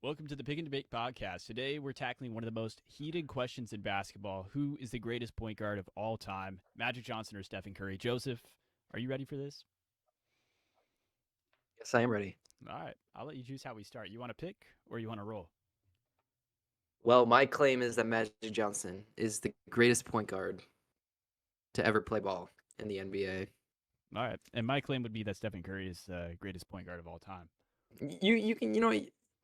Welcome to the Pick and Debate podcast. Today we're tackling one of the most heated questions in basketball. Who is the greatest point guard of all time? Magic Johnson or Stephen Curry? Joseph, are you ready for this? Yes, I am ready. All right, I'll let you choose how we start. You want to pick or you want to roll? Well, my claim is that Magic Johnson is the greatest point guard to ever play ball in the NBA. All right, and my claim would be that Stephen Curry is the greatest point guard of all time. You can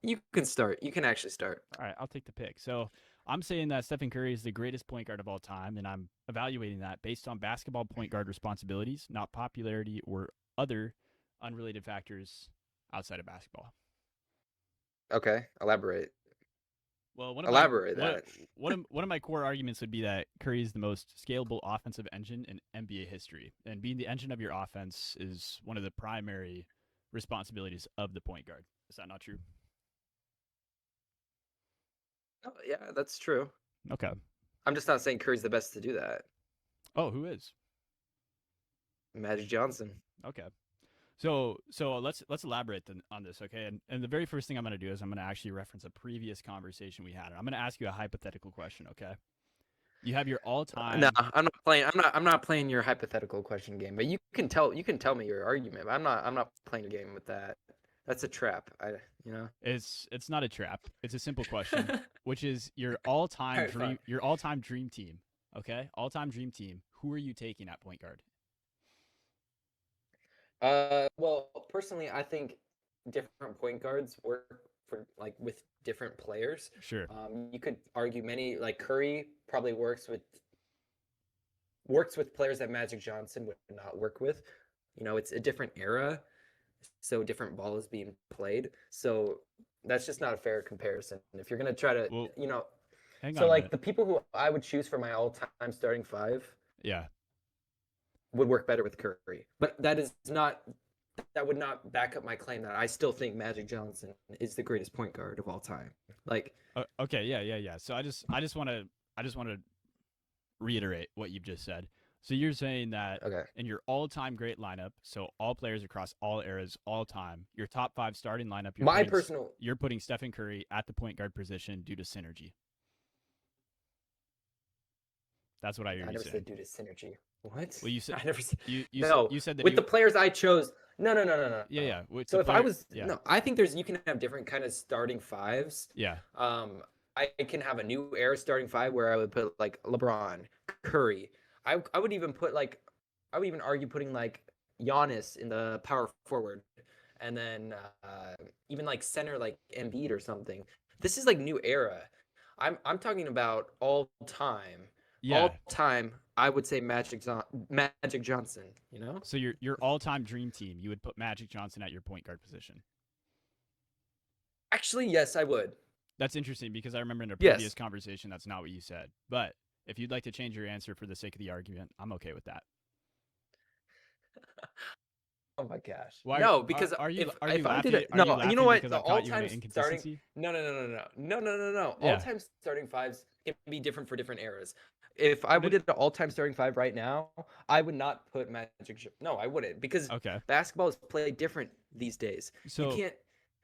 you can start. You can actually start. All right, I'll take the pick. So I'm saying that Stephen Curry is the greatest point guard of all time, and I'm evaluating that based on basketball point guard responsibilities, not popularity or other unrelated factors outside of basketball. Okay, elaborate. Well, Elaborate that. one of my core arguments would be that Curry is the most scalable offensive engine in NBA history, and being the engine of your offense is one of the primary responsibilities of the point guard. Is that not true? Oh, yeah, that's true. Okay. I'm just not saying Curry's the best to do that. Oh, who is? Magic Johnson. Okay. So let's elaborate on this, okay? And the very first thing I'm going to do is I'm going to actually reference a previous conversation we had. I'm going to ask you a hypothetical question, okay? You have your No, all-time. I'm not playing. I'm not playing your hypothetical question game. But you can tell me your argument. But I'm not playing a game with that. That's a trap. You know. It's not a trap. It's a simple question, All which is your all-time right, fine. dream team, okay? All-time dream team. Who are you taking at point guard? Well, personally, I think different point guards work for like with different players. Sure. You could argue many like Curry probably works with players that Magic Johnson would not work with. It's a different era, so different ball is being played. So that's just not a fair comparison. If you're gonna try to, Well, hang on so a like minute. the people who I would choose for my all-time starting five Yeah. would work better with Curry. But that would not back up my claim that I still think Magic Johnson is the greatest point guard of all time. Like, Okay. Yeah. So I just want to reiterate what you've just said. So you're saying that okay, in your all-time great lineup, so all players across all eras, all time, your top five starting lineup, my personal, you're putting Stephen Curry at the point guard position due to synergy. That's what I hear I you never saying. said due to synergy. What? Well, you said I never said. you No, said that with the you players I chose. No, no, no, no, no, yeah no. yeah with the So if I player was yeah no, I think you can have different kind of starting fives. yeah I can have a new era starting five where I would put like LeBron, Curry. I would even put like I would even argue putting like Giannis in the power forward, and then even like center like Embiid or something. This is like new era. I'm talking about all time. yeah. All time, I would say Magic Johnson. You know. So your all-time dream team, you would put Magic Johnson at your point guard position. Actually, yes, I would. That's interesting because I remember in a previous Yes. conversation that's not what you said. But if you'd like to change your answer for the sake of the argument, I'm okay with that. Oh my gosh. Why No, because if are you if I did laughing? it, Are you no, you know laughing what? because The I've caught you in all-time an starting inconsistency? no, no, no, no, no, no, no, no, no. Yeah. All-time starting fives can be different for different eras. If I But would did an all-time starting five right now, I would not put No, I wouldn't because okay. basketball is played different these days. You So can't.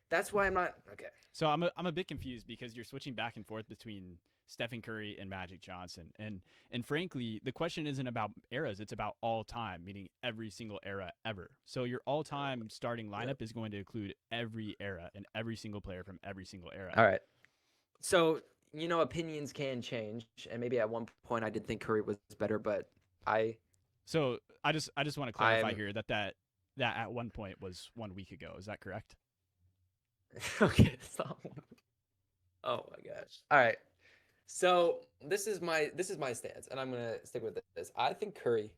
That's why I'm not okay. So I'm a bit confused because you're switching back and forth between Stephen Curry and Magic Johnson, and frankly, the question isn't about eras; it's about all time, meaning every single era ever. So your all time starting Yeah. lineup is going to include every era and every single player from every single era. All right. So opinions can change, and maybe at one point I did think Curry was better, but I So I just want to clarify I'm here that at one point was 1 week ago. Is that correct? okay. Stop. Oh my gosh. All right. So this is my stance, and I'm gonna stick with this. I think Curry.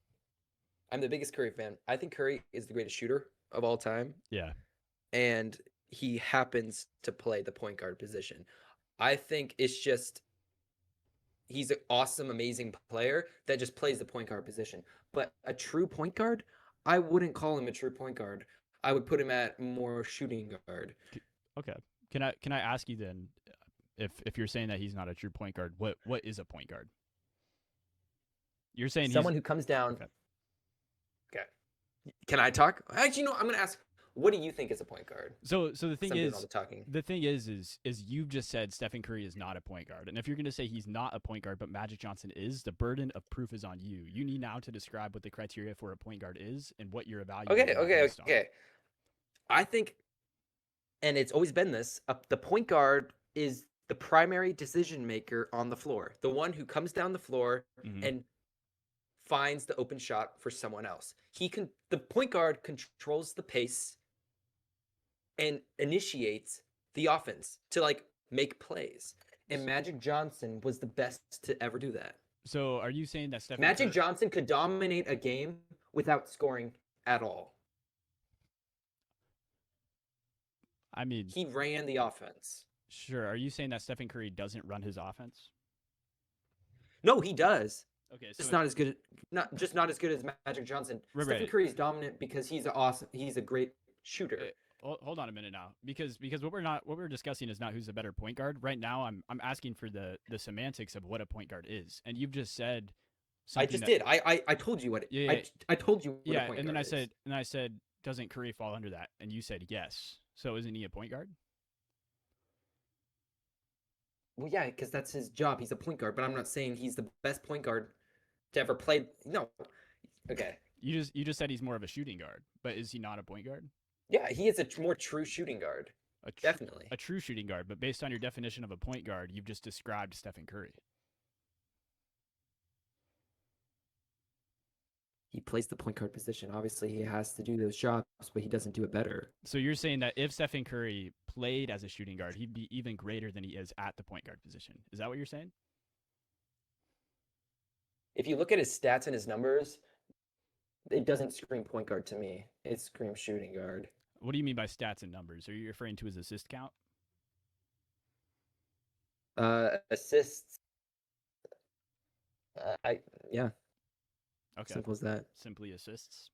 I'm the biggest Curry fan. I think Curry is the greatest shooter of all time, Yeah. and he happens to play the point guard position. I think it's just he's an awesome, amazing player that just plays the point guard position. But a true point guard, I wouldn't call him a true point guard. I would put him at more shooting guard. Okay. Can I ask you then, if you're saying that he's not a true point guard, what is a point guard? You're saying he's Someone who comes down. okay. Okay. Can I talk? Actually, no. I'm gonna ask. What do you think is a point guard? So the thing I'm doing all is, the talking. you've just said Stephen Curry is not a point guard, and if you're going to say he's not a point guard, but Magic Johnson is, the burden of proof is on you. You need now to describe what the criteria for a point guard is and what you're evaluating Okay, that okay, based on. okay. I think, and it's always been this, the point guard is the primary decision maker on the floor, the one who comes down the floor Mhm. and finds the open shot for someone else. The point guard controls the pace and initiates the offense to like make plays. And Magic Johnson was the best to ever do that. So are you saying that Stephen Magic Curry, Johnson could dominate a game without scoring at all. I mean, He ran the offense. sure. Are you saying that Stephen Curry doesn't run his offense? No, he does. Okay, so Just not as good. Not as good as Magic Johnson. Right, Stephen right. Curry is dominant because he's awesome. He's a great shooter. Hold on a minute now, because what we're discussing is not who's the better point guard. Right now, I'm asking for the semantics of what a point guard is, and you've just said I something just that, did. I told you what. Yeah, I told you what a yeah, point and then guard is. I said, doesn't Curry fall under that? And you said yes. So isn't he a point guard? Well, yeah, because that's his job. He's a point guard, but I'm not saying he's the best point guard to ever play. No. Okay. You just said he's more of a shooting guard, but is he not a point guard? Yeah, he is a more true shooting guard. Definitely. A true shooting guard, but based on your definition of a point guard, you've just described Stephen Curry. He plays the point guard position. Obviously, he has to do those jobs, but he doesn't do it better. So you're saying that if Stephen Curry played as a shooting guard, he'd be even greater than he is at the point guard position. Is that what you're saying? If you look at his stats and his numbers, it doesn't scream point guard to me. It screams shooting guard. What do you mean by stats and numbers? Are you referring to his assist count? Assists. Yeah. Okay. Simple as that. Simply assists.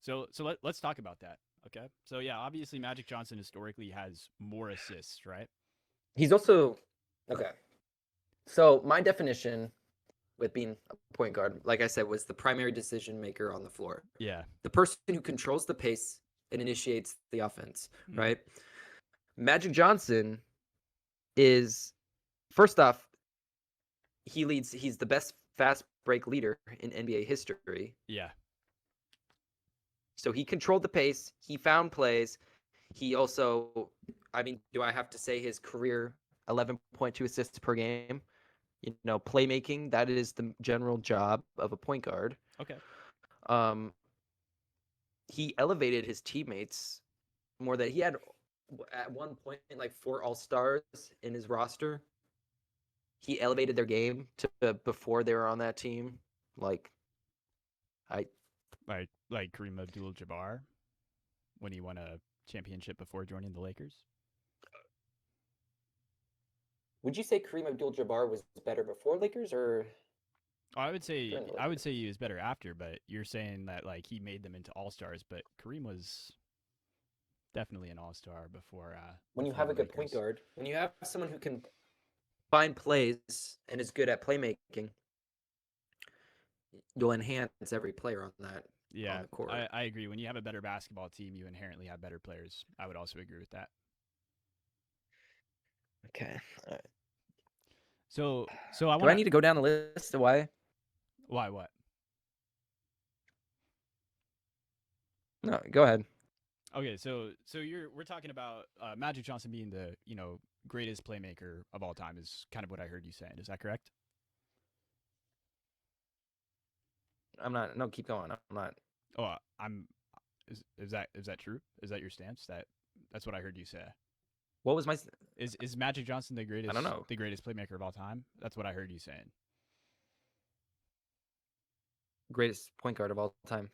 So let's talk about that. Okay. So yeah, obviously Magic Johnson historically has more assists, right? He's also okay. So my definition with being a point guard, like I said, was the primary decision maker on the floor. Yeah. The person who controls the pace and initiates the offense, right? Magic Johnson is, first off, he's the best fast break leader in NBA history. Yeah. So he controlled the pace. He found plays. He also, I mean, do I have to say his career 11.2 assists per game? You know, playmaking, that is the general job of a point guard. Okay. He elevated his teammates more than he had at one point like 4 all-stars in his roster. He elevated their game to before they were on that team. Like Kareem Abdul-Jabbar when he won a championship before joining the Lakers. Would you say Kareem Abdul-Jabbar was better before Lakers or? Oh, I would say he was better after, but you're saying that like he made them into all-stars, but Kareem was definitely an all-star before. When you before have a the good point Lakers. guard, when you have someone who can find plays and is good at playmaking, you'll enhance every player on that. Yeah, on the court. I agree. When you have a better basketball team, you inherently have better players. I would also agree with that. Okay. All right. So Do I need to go down the list of why? Why what? No, go ahead. Okay, so we're talking about Magic Johnson being the greatest playmaker of all time is kind of what I heard you saying. Is that correct? I'm not. No, keep going. I'm not. Oh, I'm. Is that true? Is that your stance? That's what I heard you say. What was my? Is Magic Johnson the greatest? I don't know. The greatest playmaker of all time. That's what I heard you saying. Greatest point guard of all time.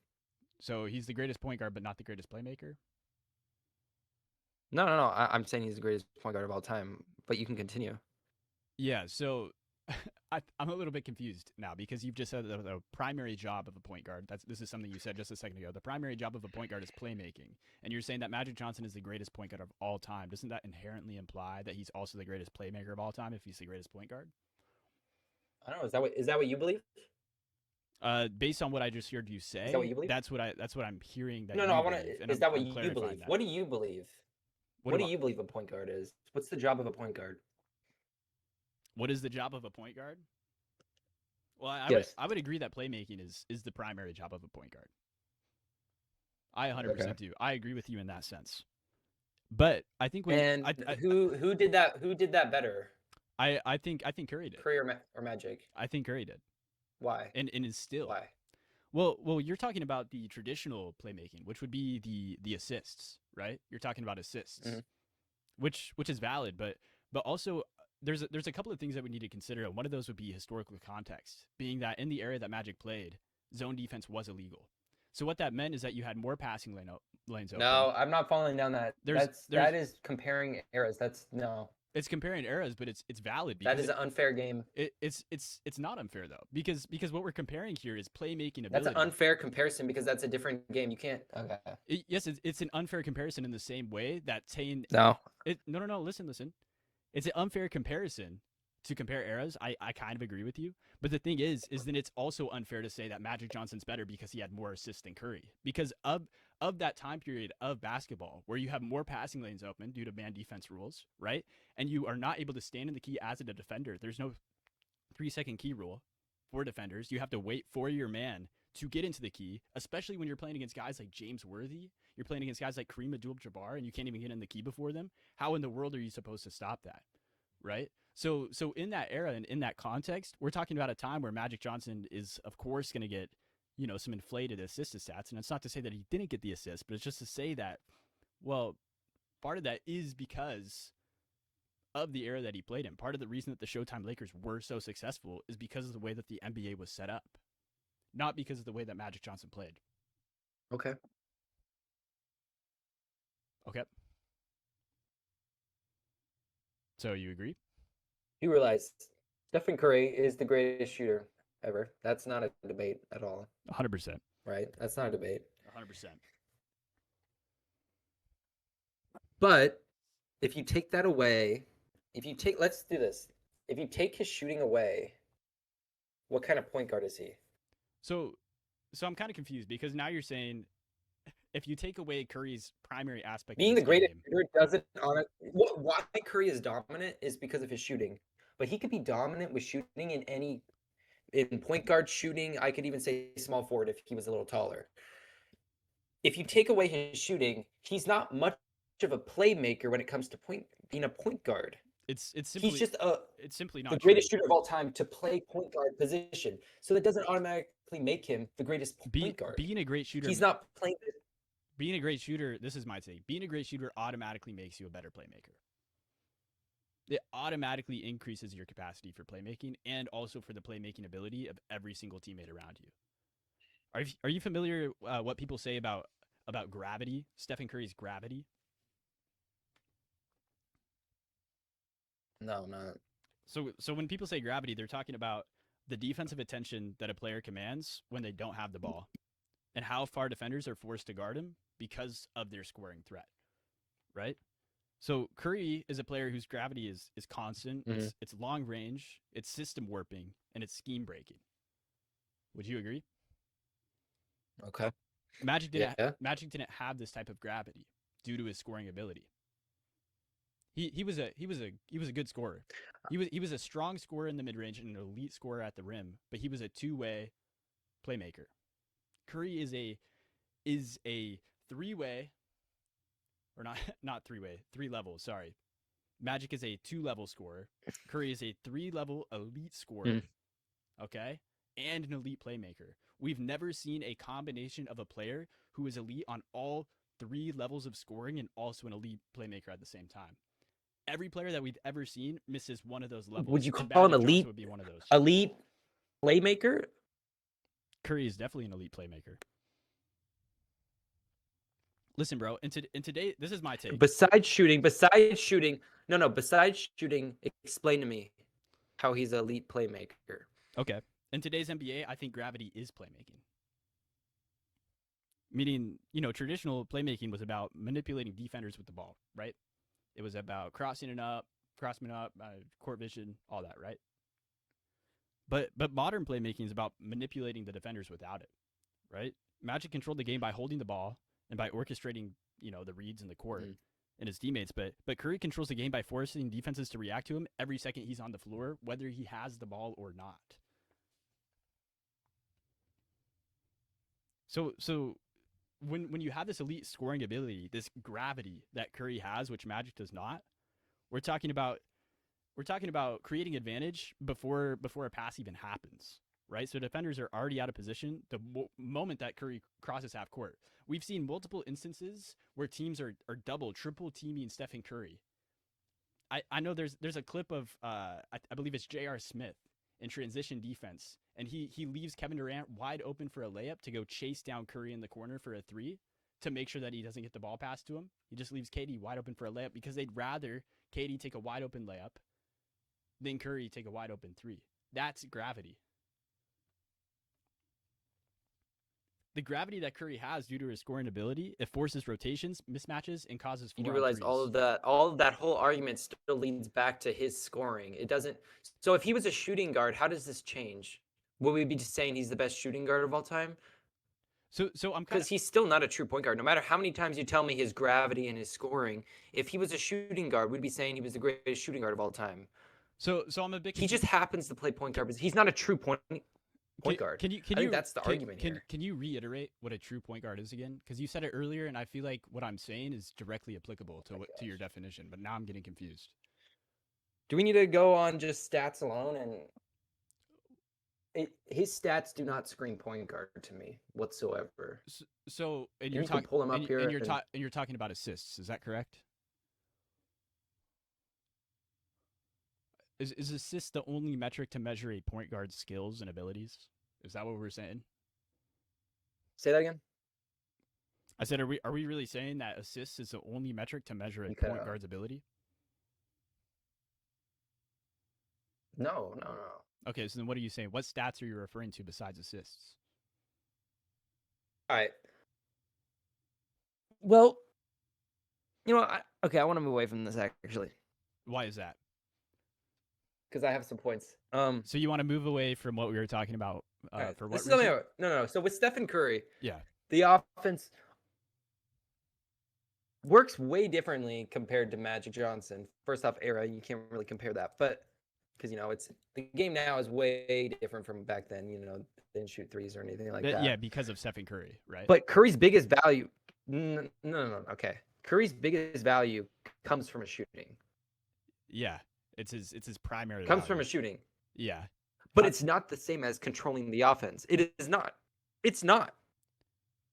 So he's the greatest point guard, but not the greatest playmaker. No. I'm saying he's the greatest point guard of all time. But you can continue. Yeah. So I'm a little bit confused now because you've just said the primary job of a point guard. This is something you said just a second ago. The primary job of a point guard is playmaking, and you're saying that Magic Johnson is the greatest point guard of all time. Doesn't that inherently imply that he's also the greatest playmaker of all time if he's the greatest point guard? I don't know. Is that what you believe? Based on what I just heard you say, Is that what you believe? that's what I'm hearing that No, you no, I want believe, and to. Is that what I'm you clarifying believe? that. What do you believe? What do you believe a point guard is? What's the job of a point guard? What is the job of a point guard? Well, Yes. I would agree that playmaking is the primary job of a point guard. I 100% Okay. do. I agree with you in that sense. But I think when And who did that? Who did that better? I think Curry did. Curry or Magic? I think Curry did, Why? and is still. Why? Well, you're talking about the traditional playmaking, which would be the assists, right? You're talking about assists, Mhm. which is valid, but also there's a couple of things that we need to consider. And one of those would be historical context, being that in the era that Magic played, zone defense was illegal. So what that meant is that you had more passing lanes open. No, I'm not falling down that. There's That is comparing eras. That's no. It's comparing eras, but it's valid because That is an unfair game. it's not unfair though because what we're comparing here is playmaking ability. That's an unfair comparison because that's a different game. You can't. Okay. Yes, it's an unfair comparison in the same way that saying No. No. Listen. It's an unfair comparison to compare eras. I kind of agree with you, but the thing is then it's also unfair to say that Magic Johnson's better because he had more assists than Curry because of that time period of basketball where you have more passing lanes open due to man defense rules, right? And you are not able to stand in the key as a defender. There's no 3-second key rule for defenders. You have to wait for your man to get into the key, especially when you're playing against guys like James Worthy. You're playing against guys like Kareem Abdul-Jabbar, and you can't even get in the key before them. How in the world are you supposed to stop that, right? So in that era and in that context, we're talking about a time where Magic Johnson is, of course, going to get some inflated assist stats, and it's not to say that he didn't get the assist, but it's just to say that, well, part of that is because of the era that he played in. Part of the reason that the Showtime Lakers were so successful is because of the way that the NBA was set up, not because of the way that Magic Johnson played. Okay. So you agree? You realize Stephen Curry is the greatest shooter ever. That's not a debate at all. 100%. Right? That's not a debate. 100%. But if you take that away, let's do this. If you take his shooting away, what kind of point guard is he? So I'm kind of confused because now you're saying if you take away Curry's primary aspect, being the greatest shooter doesn't why Curry is dominant is because of his shooting. But he could be dominant with shooting in point guard shooting. I could even say small forward if he was a little taller. If you take away his shooting, he's not much of a playmaker when it comes to being a point guard. It's simply it's simply not the greatest shooter of all time to play point guard position. So that doesn't automatically make him the greatest point guard. Being a great shooter, he's not playing. Being a great shooter, this is my take. Being a great shooter automatically makes you a better playmaker. It automatically increases your capacity for playmaking and also for the playmaking ability of every single teammate around you. Are you familiar what people say about gravity? Stephen Curry's gravity. No, not. So when people say gravity, they're talking about the defensive attention that a player commands when they don't have the ball, and how far defenders are forced to guard him because of their scoring threat, right? So Curry is a player whose gravity is constant. Mm-hmm. It's long range, it's system warping, and it's scheme breaking. Would you agree? Okay. Magic didn't have this type of gravity due to his scoring ability. He was a good scorer. He was a strong scorer in the mid range and an elite scorer at the rim, but he was a two-way playmaker. Curry is a three-way, or not three-way, 3 levels. Sorry, Magic is a 2-level scorer. Curry is a 3-level elite scorer. Okay, and an elite playmaker. We've never seen a combination of a player who is elite on all 3 levels of scoring and also an elite playmaker at the same time. Every player that we've ever seen misses one of those levels. Would you call him elite? Would be one of those. Elite playmaker? Curry is definitely an elite playmaker. Listen, bro, in today, this is my take. Besides shooting, explain to me how he's an elite playmaker. Okay. In today's NBA, I think gravity is playmaking. Meaning, traditional playmaking was about manipulating defenders with the ball, right? It was about crossing up, court vision, all that, right? But modern playmaking is about manipulating the defenders without it, right? Magic controlled the game by holding the ball and by orchestrating, the reads in the court Mm. and his teammates. But Curry controls the game by forcing defenses to react to him every second he's on the floor, whether he has the ball or not. So when you have this elite scoring ability, this gravity that Curry has, which Magic does not, we're talking about creating advantage before a pass even happens, right? So defenders are already out of position the moment that Curry crosses half court. We've seen multiple instances where teams are double, triple teaming Stephen Curry. I know there's a clip of I believe it's J.R. Smith in transition defense, and he leaves Kevin Durant wide open for a layup to go chase down Curry in the corner for a three to make sure that he doesn't get the ball passed to him. He just leaves KD wide open for a layup because they'd rather KD take a wide open layup than Curry take a wide open three. That's gravity. The gravity that Curry has due to his scoring ability, it forces rotations, mismatches, and causes You four do on realize threes. all of that whole argument still leads back to his scoring. It doesn't. So if he was a shooting guard, how does this change? Would we be just saying he's the best shooting guard of all time? So I'm kind Because of he's still not a true point guard. No matter how many times you tell me his gravity and his scoring, if he was a shooting guard, we'd be saying he was the greatest shooting guard of all time. so I'm a bit. He just happens to play point guard, but he's not a true point guard. Can you I think that's the argument can, here. Can you reiterate what a true point guard is again? Because you said it earlier, and I feel like what I'm saying is directly applicable to your definition. But now I'm getting confused. Do we need to go on just stats alone? And his stats do not scream point guard to me whatsoever. So and You you're can pull him up and, here. and you're talking about assists. Is that correct? Is assist the only metric to measure a point guard's skills and abilities? Is that what we're saying? Say that again. I said, are we really saying that assists is the only metric to measure a You point kinda- guard's ability? No. Okay, so then what are you saying? What stats are you referring to besides assists? All right. Well, I want to move away from this actually Why is that? because I have some points. So you want to move away from what we were talking about all right, for this what is reason? no. So with Stephen Curry, Yeah. the offense works way differently compared to Magic Johnson. First off, era, you can't really compare that, but because it's the game now is way different from back then. They didn't shoot threes or anything like that. Yeah, because of Stephen Curry, right? But Curry's biggest value, no. Okay, Curry's biggest value comes from his shooting. Yeah, it's his primary. Comes from value. his shooting. Yeah, but it's not the same as controlling the offense. It is not. It's not.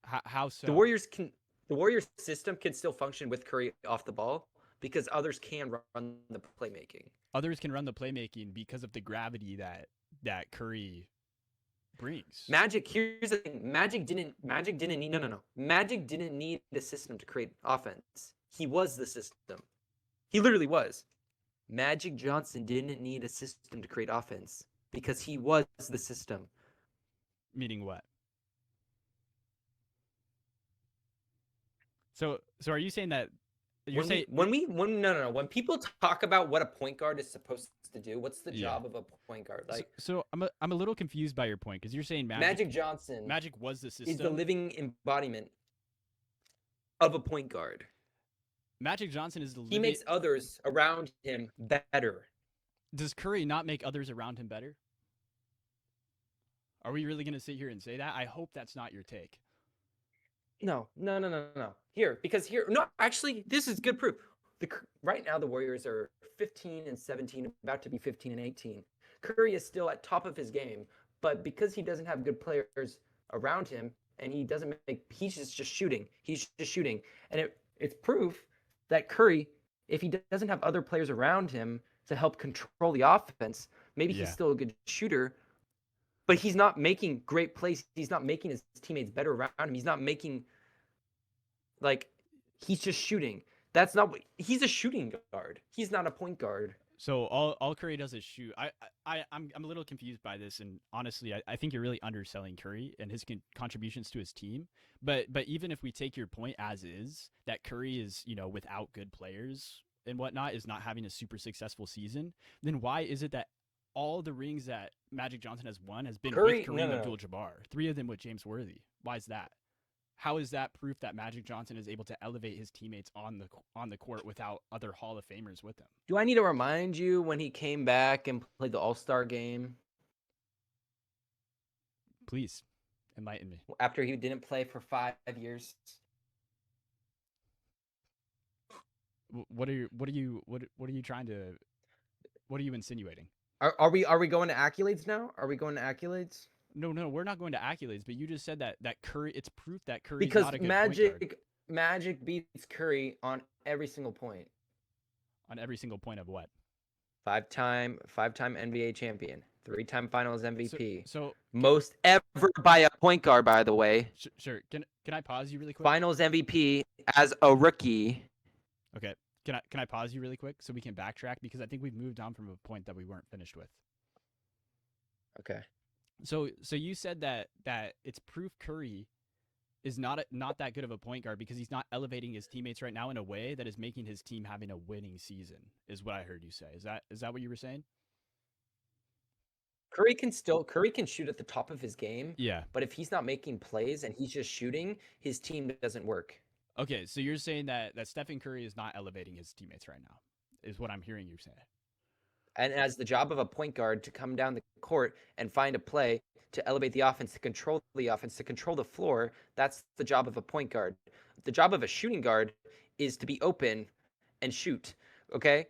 How so? The Warriors system can still function with Curry off the ball because others can run the playmaking. Others can run the playmaking because of the gravity that Curry brings. Magic, here's the thing. Magic didn't need Magic didn't need the system to create offense. He was the system. He literally was. Magic Johnson didn't need a system to create offense because he was the system. Meaning what? So are you saying that when people talk about what a point guard is supposed to do, what's the job of a point guard? Like, so I'm a little confused by your point because you're saying Magic Johnson was the system. Is the living embodiment of a point guard. Magic Johnson is the living... He makes others around him better. Does Curry not make others around him better? Are we really going to sit here and say that? I hope that's not your take. No. Actually, this is good proof. Right now, the Warriors are 15-17, about to be 15-18. Curry is still at top of his game, but because he doesn't have good players around him, and he doesn't he's just shooting. He's just shooting, and it's proof that Curry, if he doesn't have other players around him to help control the offense, maybe he's still a good shooter, but he's not making great plays. He's not making his teammates better around him. He's not making, he's just shooting. That's not what he's a shooting guard. He's not a point guard. So all Curry does is shoot. I'm a little confused by this, and honestly, I think you're really underselling Curry and his contributions to his team. But even if we take your point as is, that Curry is without good players and whatnot, is not having a super successful season, then why is it that all the rings that Magic Johnson has won has been Curry, with no, Kareem no, no. Abdul-Jabbar. 3 of them with James Worthy. Why is that? How is that proof that Magic Johnson is able to elevate his teammates on the court without other Hall of Famers with him? Do I need to remind you when he came back and played the All-Star game Please enlighten me. after he didn't play for 5 years? What are you trying to? What are you insinuating? Are we going to accolades now? Are we going to accolades? No, we're not going to accolades. But you just said that Curry. It's proof that Curry's Because not a good point guard Magic beats Curry on every single point. on every single point of what? Five-time NBA champion, 3-time Finals MVP, So most ever by a point guard, by the way. sure. Can I pause you really quick? Finals MVP as a rookie. Okay. Can I pause you really quick so we can backtrack, because I think we've moved on from a point that we weren't finished with. Okay. So you said that it's proof Curry is not that good of a point guard because he's not elevating his teammates right now in a way that is making his team having a winning season, is what I heard you say. Is that what you were saying? Curry can shoot at the top of his game, Yeah. but if he's not making plays and he's just shooting, his team doesn't work. Okay, so you're saying that Stephen Curry is not elevating his teammates right now, is what I'm hearing you say. And as the job of a point guard to come down the court and find a play to elevate the offense, to control the offense, to control the floor, that's the job of a point guard. The job of a shooting guard is to be open and shoot. Okay?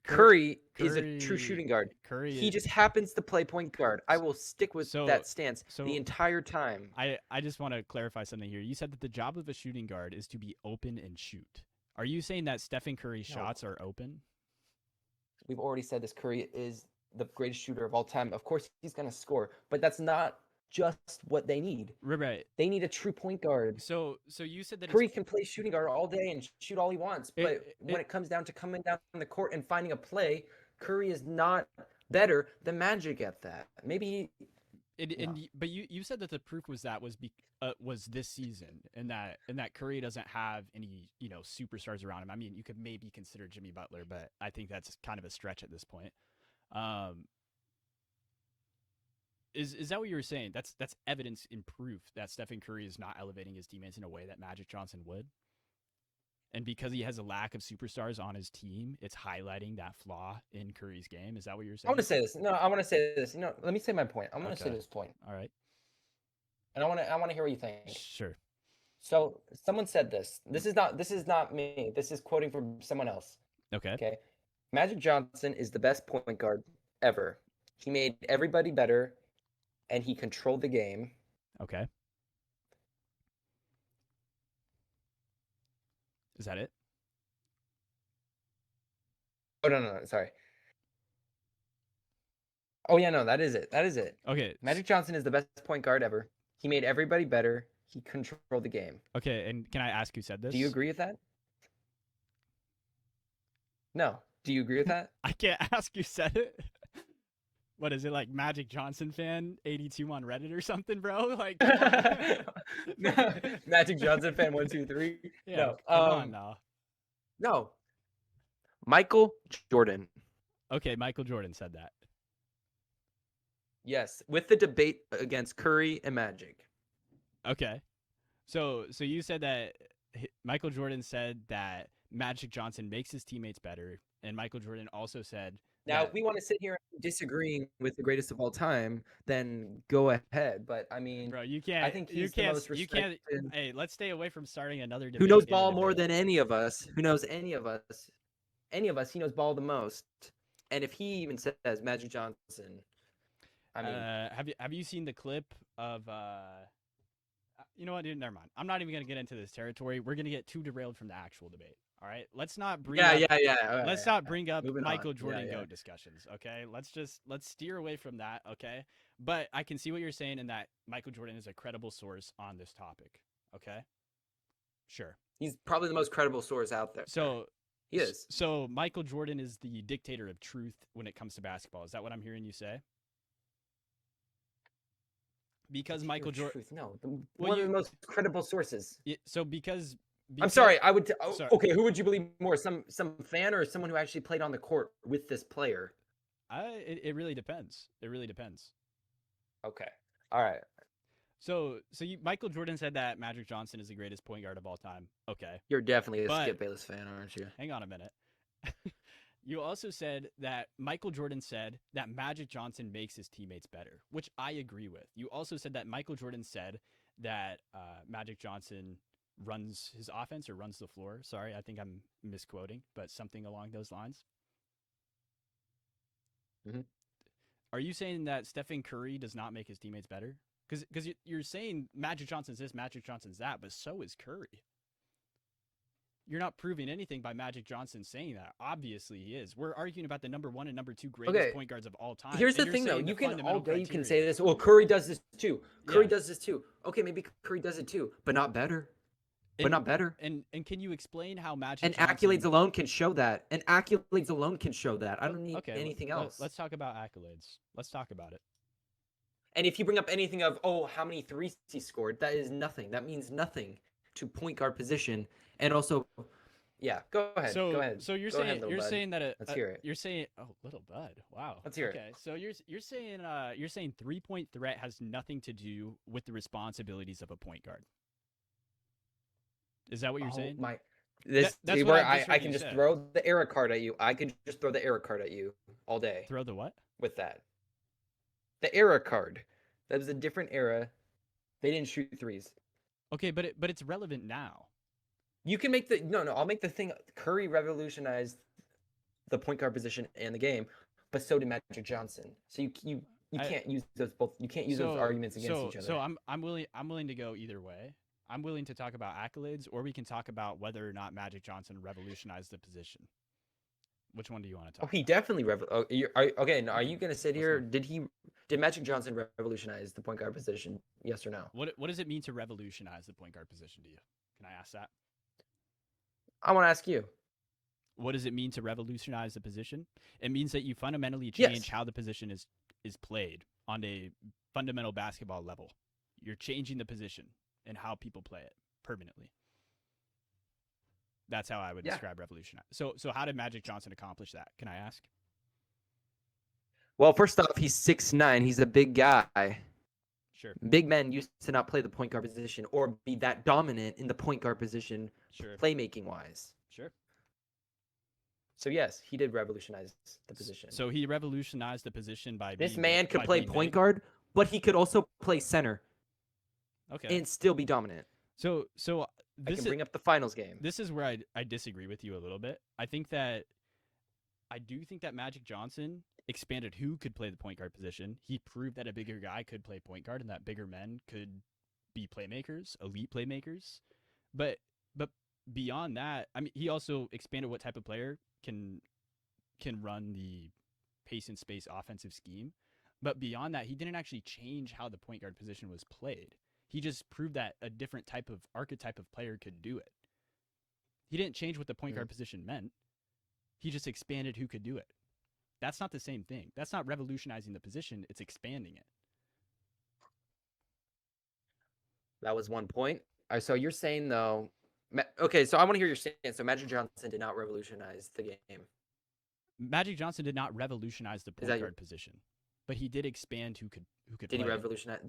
Curry is a true shooting guard. He just happens to play point guard. I will stick with that stance the entire time. I just want to clarify something here. You said that the job of a shooting guard is to be open and shoot. Are you saying that Stephen Curry's shots are open? We've already said this. Curry is the greatest shooter of all time. Of course, he's going to score, but that's not just what they need. Right. They need a true point guard. So you said that Curry can play shooting guard all day and shoot all he wants, but when it comes down to coming down the court and finding a play, Curry is not better than Magic at that. Maybe. But you said that the proof was this season, and that Curry doesn't have any superstars around him. I mean, you could maybe consider Jimmy Butler, but I think that's kind of a stretch at this point. Is that what you were saying? That's evidence in proof that Stephen Curry is not elevating his teammates in a way that Magic Johnson would. And because he has a lack of superstars on his team, it's highlighting that flaw in Curry's game. Is that what you're saying? I want to say this. No, I want to say this. Let me say my point. I'm going to say this point. All right. And I want to hear what you think. Sure. So someone said this. This is not me. This is quoting from someone else. Okay. Magic Johnson is the best point guard ever. He made everybody better, and he controlled the game. Okay. Is that it? Oh, no, sorry. Oh, yeah, no, that is it. Okay. Magic Johnson is the best point guard ever. He made everybody better. He controlled the game. Okay, and can I ask who said this? Do you agree with that? No. Do you agree with that? I can't ask who said it. What is it, like Magic Johnson fan 82 on Reddit or something, bro? Like Magic Johnson fan 123. Yeah, no, come on now. No. Michael Jordan. Okay, Michael Jordan said that. Yes, with the debate against Curry and Magic. Okay, so you said that Michael Jordan said that Magic Johnson makes his teammates better, and Michael Jordan also said. Now, if we want to sit here disagreeing with the greatest of all time, then go ahead. But I mean, bro, you can't. I think he's the most respected. Hey, let's stay away from starting another debate. Who knows ball more than any of us? Who knows any of us? Any of us, he knows ball the most. And if he even says Magic Johnson, I mean, have you seen the clip of? You know what, dude? Never mind. I'm not even gonna get into this territory. We're gonna get too derailed from the actual debate. All right, let's not bring. Let's not bring up Michael Jordan GOAT discussions. Okay, let's steer away from that. Okay, but I can see what you're saying in that Michael Jordan is a credible source on this topic. Okay, sure. He's probably the most credible source out there. So he is. So Michael Jordan is the dictator of truth when it comes to basketball. Is that what I'm hearing you say? Because Michael Jordan, one of the most credible sources. So because I'm sorry, I would. Sorry. Okay, who would you believe more? Some fan or someone who actually played on the court with this player? It really depends. It really depends. Okay. All right. Michael Jordan said that Magic Johnson is the greatest point guard of all time. Okay, You're definitely a but Skip Bayless fan, aren't you? hang on a minute. You also said that Michael Jordan said that Magic Johnson makes his teammates better, which I agree with. You also said that Michael Jordan said that Magic Johnson runs his offense or runs the floor. Sorry, I think I'm misquoting, but something along those lines. Mhm. Are you saying that Stephen Curry does not make his teammates better? Because you're saying Magic Johnson's this, Magic Johnson's that, but so is Curry. You're not proving anything by Magic Johnson saying that. Obviously, he is. We're arguing about the number 1 and number 2 greatest Okay. point guards of all time. Here's and the you're thing, though. saying the You can all fundamental day you can say criteria. this. Well, Curry does this too. Curry Yeah. does this too. Okay, maybe Curry does it too, but not better. But And not better. and can you explain how Magic And Johnson? accolades alone can show that. And accolades alone can show that. I Oh, don't need okay, anything else. Let's talk about accolades. Let's talk about it. And if you bring up anything of, oh, how many threes he scored, that is nothing. That means nothing to point guard position. And also, yeah, go ahead. So go ahead. so you're Go saying ahead, little you're bud. saying that Let's hear it. you're saying little bud. Wow. Let's hear it. Okay. So you're saying 3-point threat has nothing to do with the responsibilities of a point guard. Is that what you're saying? My, this that's see what where I just heard I you can just say. throw the error card at you. I can just throw the error card at you all day Throw the what? with that. The era card. That was a different era. They didn't shoot threes. Okay, but it's relevant now. You can make the no. I'll make the thing. Curry revolutionized the point guard position and the game, but so did Magic Johnson. So you can't use those both. You can't use those arguments against each other. So I'm willing to go either way. I'm willing to talk about accolades, or we can talk about whether or not Magic Johnson revolutionized the position. Which one do you want to talk? He about? definitely okay. Now, are you gonna sit Let's here? go. Did Magic Johnson revolutionize the point guard position? Yes or no? What does it mean to revolutionize the point guard position to you? Can I ask that? I want to ask you. What does it mean to revolutionize the position? It means that you fundamentally change Yes. how the position is played on a fundamental basketball level. You're changing the position and how people play it permanently. That's how I would describe revolutionize. So how did Magic Johnson accomplish that? Can I ask? Well, first off, he's 6'9". He's a big guy. Sure. Big men used to not play the point guard position or be that dominant in the point guard position, Sure. playmaking wise. Sure. So yes, he did revolutionize the position. So he revolutionized the position by this being man big, could by play being point big? guard, but he could also play center Okay. and still be dominant. So I this can is bring up the finals game. this is where I disagree with you a little bit. I do think that Magic Johnson expanded who could play the point guard position. He proved that a bigger guy could play point guard and that bigger men could be playmakers, elite playmakers. But beyond that, I mean, he also expanded what type of player can run the pace and space offensive scheme. But beyond that, he didn't actually change how the point guard position was played. He just proved that a different type of archetype of player could do it. He didn't change what the point guard position meant. He just expanded who could do it. That's not the same thing. That's not revolutionizing the position. It's expanding it. That was one point. So you're saying though, okay? So I want to hear your stance. So Magic Johnson did not revolutionize the game. Magic Johnson did not revolutionize the point guard position, but he did expand who could Did play he it. revolutionize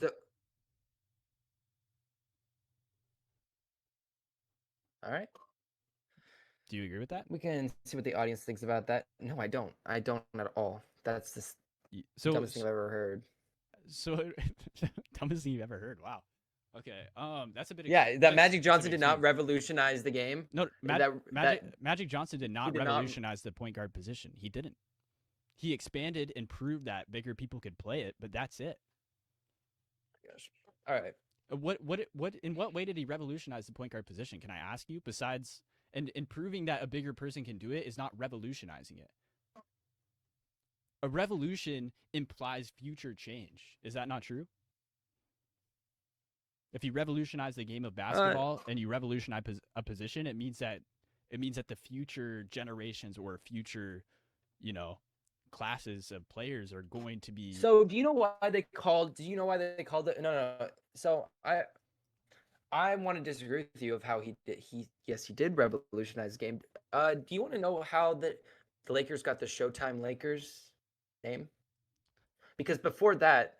All right. Do you agree with that? We can see what the audience thinks about that. No, I don't. I don't at all. That's the dumbest thing I've ever heard. So dumbest thing you've ever heard. Wow. Okay. That's a bit. Yeah, that Magic Johnson did not extreme. revolutionize the game. No, That- Magic Johnson did not did not- revolutionize the point guard position. He didn't. He expanded and proved that bigger people could play it, but that's it. Gosh. All right. What in what way did he revolutionize the point guard position? Can I ask you? Besides, and proving that a bigger person can do it is not revolutionizing it. A revolution implies future change. Is that not true? If you revolutionize the game of basketball and you revolutionize a position, it means that the future generations or future, classes of players are going to be. So do you know why they called? Do you know why they called it? No. So I want to disagree with you of how he did. He did revolutionize the game. Do you want to know how the Lakers got the Showtime Lakers name? Because before that,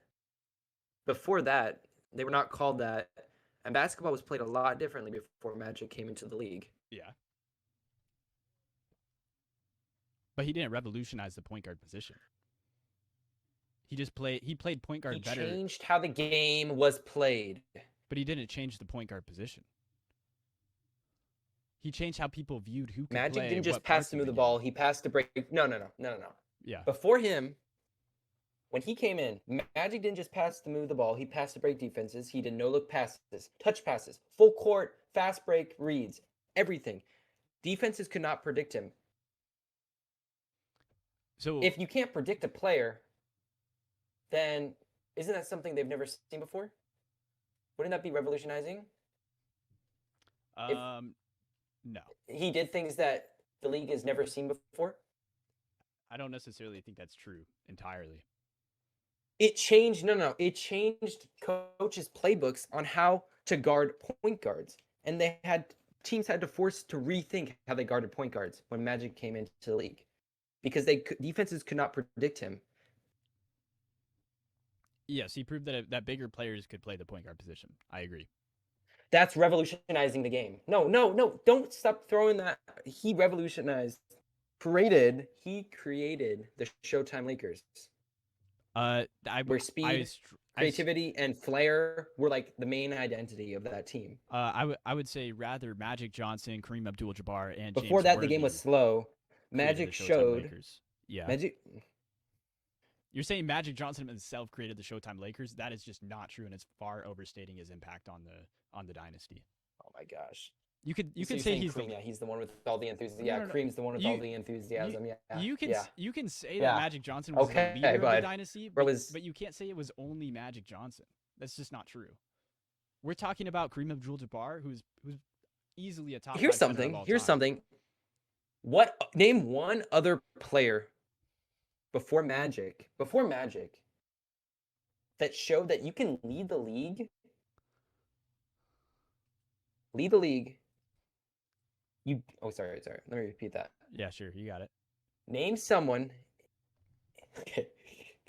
they were not called that, and basketball was played a lot differently before Magic came into the league. Yeah. But he didn't revolutionize the point guard position. He played point guard He better, changed how the game was played. but he didn't change the point guard position. He changed how people viewed who could Magic play didn't just what pass parts to of move the game. ball. He passed to break. No. Yeah. Before him, when he came in, Magic didn't just pass to move the ball. He passed to break defenses. He did no-look passes, touch passes, full court, fast break reads, everything. Defenses could not predict him. So If you can't predict a player, then isn't that something they've never seen before? Wouldn't that be revolutionizing? no. He did things that the league has never seen before. I don't necessarily think that's true entirely. It changed. No. It changed coaches' playbooks on how to guard point guards, and teams had to force to rethink how they guarded point guards when Magic came into the league, because defenses could not predict him. Yes, he proved that bigger players could play the point guard position. I agree. That's revolutionizing the game. No. Don't stop throwing that. He revolutionized, he created the Showtime Lakers, where speed, creativity, and flair were like the main identity of that team. I would say rather Magic Johnson, Kareem Abdul-Jabbar, and Before James that, Worthy the game was slow. created Magic the Showtime showed. Lakers. Yeah. Magic. You're saying Magic Johnson himself created the Showtime Lakers? That is just not true, and it's far overstating his impact on the dynasty. Oh my gosh. You could So you're say saying he's Kareem, yeah, he's the one with all the enthusiasm. No, Yeah, no, no. Kareem's the one with You- all the enthusiasm. Yeah. you can yeah. you can say Yeah. that Magic Johnson was Okay, the leader of the bud. dynasty, Bro was- but you can't say it was only Magic Johnson. That's just not true. We're talking about Kareem Abdul-Jabbar, who's easily a top. Here's 5 center of something. all Here's time. something. Name one other player before Magic that showed that you can lead the league. Lead the league. Sorry. Let me repeat that. Yeah, sure, you got it. Name someone. Okay,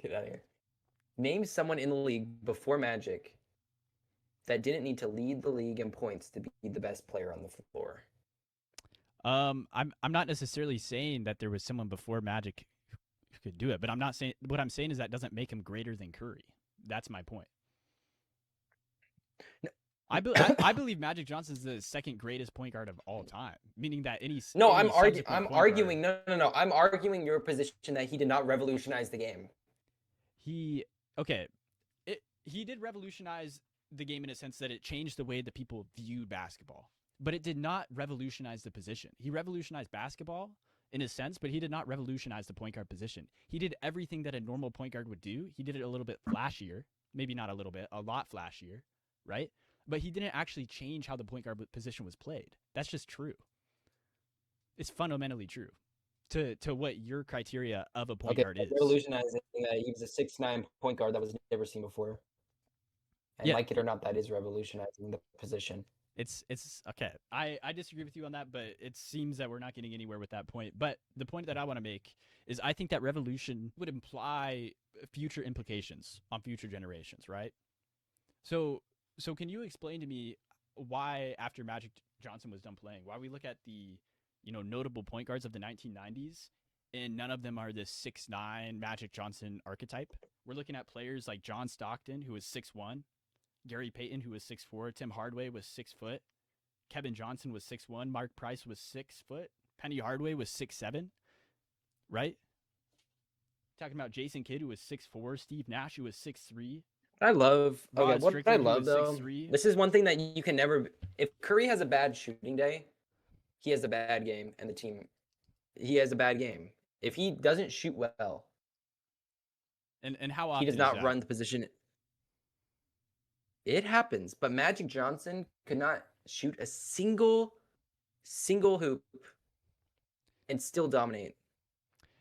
get out of here. Name someone in the league before Magic that didn't need to lead the league in points to be the best player on the floor. I'm not necessarily saying that there was someone before Magic who could do it, but what I'm saying is that doesn't make him greater than Curry. That's my point. No. I believe Magic Johnson's the second greatest point guard of all time, meaning that No, any I'm subsequent I'm point guard- arguing. No. I'm arguing your position that he did not revolutionize the game. He did revolutionize the game in a sense that it changed the way that people viewed basketball, but it did not revolutionize the position. He revolutionized basketball in a sense, but he did not revolutionize the point guard position. He did everything that a normal point guard would do. He did it a little bit flashier, maybe not a little bit, a lot flashier, right? But he didn't actually change how the point guard position was played. That's just true. It's fundamentally true to what your criteria of a point guard is. Revolutionizing that he was a 6'9" point guard that was never seen before. And Yeah. like it or not, that is revolutionizing the position. It's okay. I disagree with you on that, but it seems that we're not getting anywhere with that point. But the point that I want to make is I think that revolution would imply future implications on future generations, right? So can you explain to me why after Magic Johnson was done playing, why we look at the notable point guards of the 1990s and none of them are this 6'9" Magic Johnson archetype? We're looking at players like John Stockton, who was 6'1", Gary Payton, who was 6'4", Tim Hardaway was 6 foot, Kevin Johnson was 6'1", Mark Price was 6 foot, Penny Hardaway was 6'7", right? Talking about Jason Kidd, who was 6'4", Steve Nash, who was 6'3". I love. Rod Okay, what I Strickland, who love was though. 6'3". This is one thing that you can never. If Curry has a bad shooting day, he has a bad game, and the team. He has a bad game. If he doesn't shoot well, And how often he does is not that? run the position. It happens, but Magic Johnson could not shoot a single hoop and still dominate